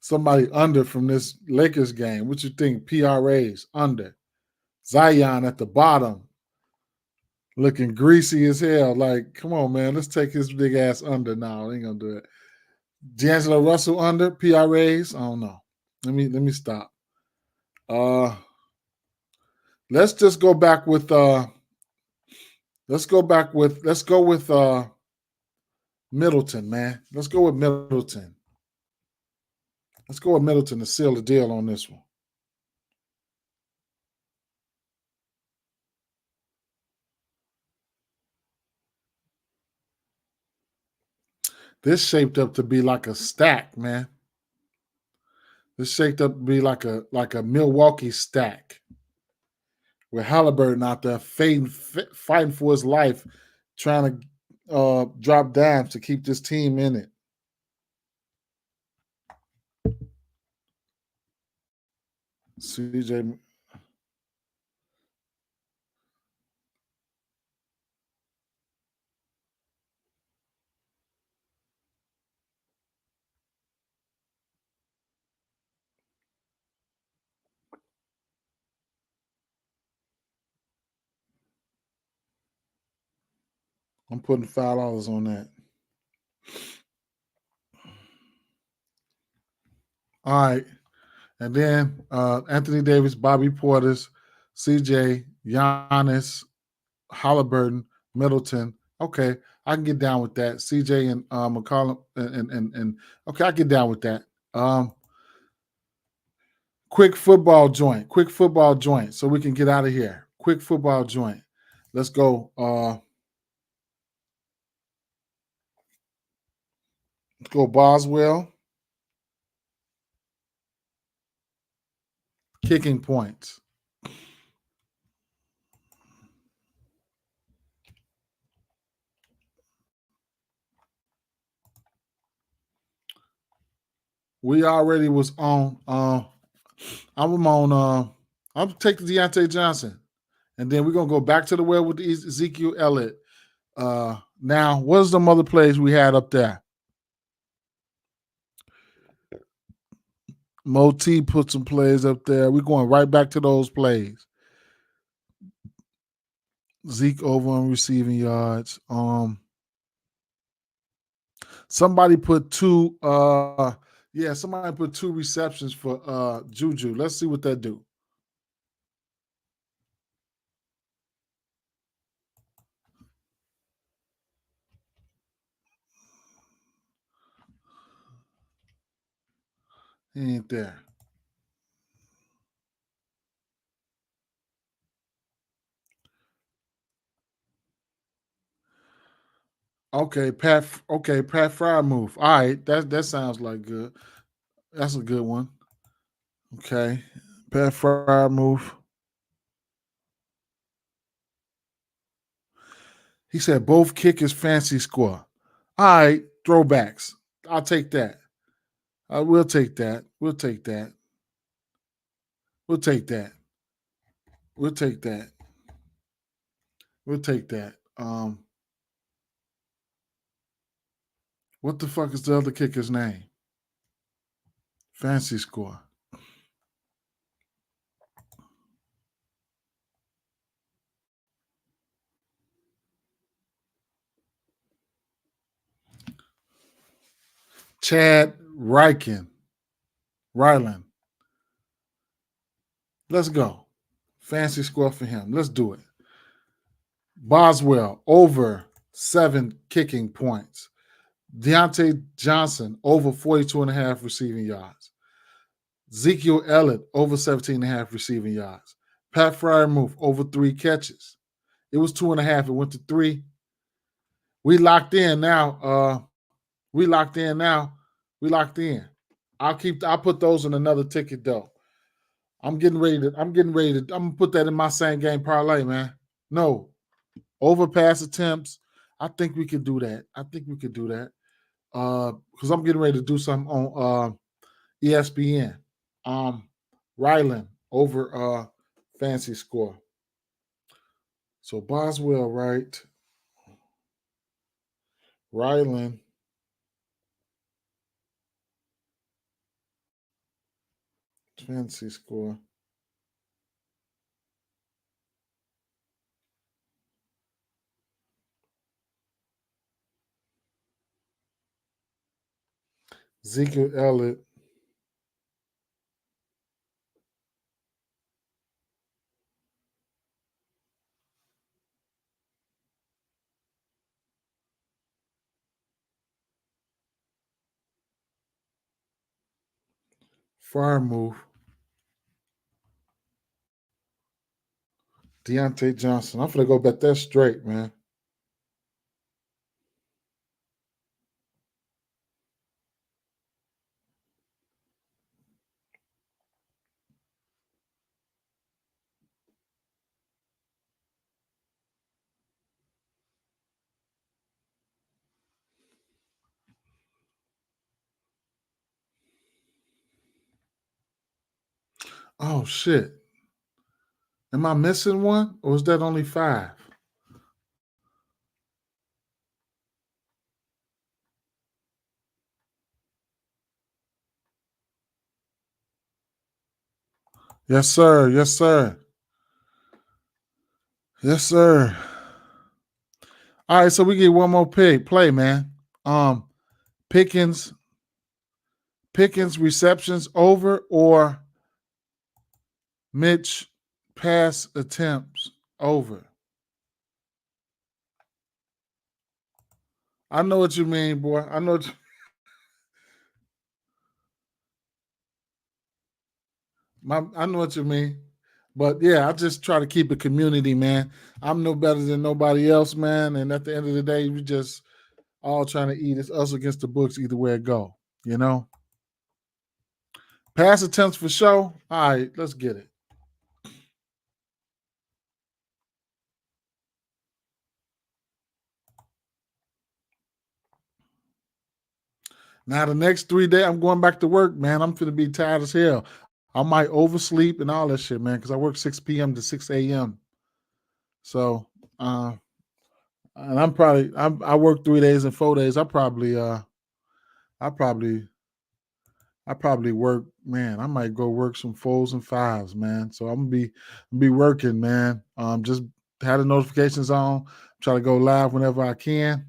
somebody under from this Lakers game? What you think? PRAs under. Zion at the bottom, looking greasy as hell. Like, come on, man. Let's take his big ass under now. I ain't gonna do it. D'Angelo Russell under PRAs. I don't know. Let me stop. Uh let's just go back with let's go with Middleton, man. Let's go with Middleton. Let's go with Middleton to seal the deal on this one. This shaped up to be like a stack, man. This shaped up to be like a Milwaukee stack with Halliburton out there fighting for his life, trying to drop dimes to keep this team in it. CJ, I'm putting $5 on that. All right. And then Anthony Davis, Bobby Portis, CJ, Giannis, Halliburton, Middleton. Okay, I can get down with that. CJ and McCollum and okay, I get down with that. Quick football joint. Quick football joint, so we can get out of here. Quick football joint. Let's go. Let's go Boswell. Kicking points. We already was on. I'm on. I'm taking Deontay Johnson, and then we're gonna go back to the well with Ezekiel Elliott. Now, what's the other plays we had up there? Moti put some plays up there. We're going right back to those plays. Zeke over on receiving yards. Somebody put two. Somebody put 2 receptions for Juju. Let's see what that do. He ain't there. Okay, Pat. Okay, Pat Fry move. All right, that sounds like good. That's a good one. Okay. Pat Fryer move. He said both kickers fancy score. All right, throwbacks. I'll take that. We'll take that. We'll take that. We'll take that. We'll take that. We'll take that. What the fuck is the other kicker's name? Fancy score. Chad Ryland. Let's go. Fancy score for him. Let's do it. Boswell over 7 kicking points. Deontay Johnson over 42.5 receiving yards. Ezekiel Elliott over 17.5 receiving yards. Pat Fryermuth over 3 catches. It was 2.5. It went to 3. We locked in now. We locked in. I'll put those in another ticket though. I'm gonna put that in my same game parlay, man. No. Overpass attempts. I think we could do that. Because I'm getting ready to do something on ESPN. Ryland over fancy score. So Boswell, right? Ryland. Fancy score. Ezekiel Elliott. Fryermuth. Deontay Johnson. I'm gonna go bet that straight, man. Oh shit. Am I missing one? Or is that only 5? Yes, sir. Yes, sir. Yes, sir. All right, so we get one more play, man. Pickens receptions over or Mitch pass attempts over. I know what you mean, boy. I know what you mean. But yeah, I just try to keep it community, man. I'm no better than nobody else, man. And at the end of the day, we just all trying to eat. It's us against the books, either way it go. You know? Pass attempts for show. All right, let's get it. Now the next 3 days, I'm going back to work, man. I'm gonna be tired as hell. I might oversleep and all that shit, man, because I work 6 p.m. to 6 a.m. So, and I work 3 days and 4 days. I probably work, man. I might go work some 4s and 5s, man. So I'm gonna be working, man. Just had the notifications on. Try to go live whenever I can.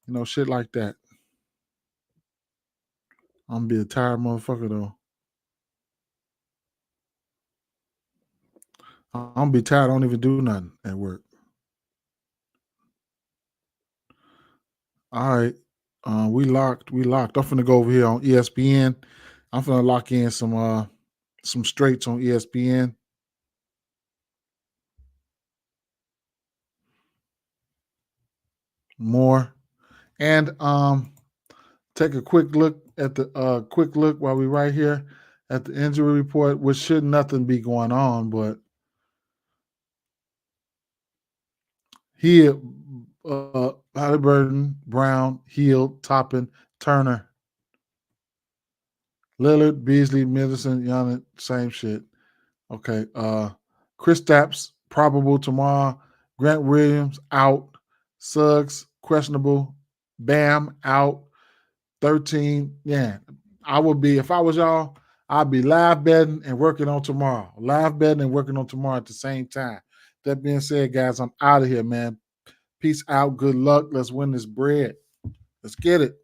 You know, shit like that. I'm gonna be a tired motherfucker though. I'm gonna be tired. I don't even do nothing at work. All right. We locked. I'm finna go over here on ESPN. I'm finna lock in some straights on ESPN. More. And take a quick look at the quick look while we right here at the injury report, which should nothing be going on, but Halliburton, Brown, Hill, Toppin, Turner, Lillard, Beasley, Middleton, Giannis, same shit. Okay. Chris Stapps, probable tomorrow. Grant Williams, out. Suggs, questionable. Bam, out. 13. Yeah. I would be, if I was y'all, I'd be live betting and working on tomorrow. Live betting and working on tomorrow at the same time. That being said, guys, I'm out of here, man. Peace out. Good luck. Let's win this bread. Let's get it.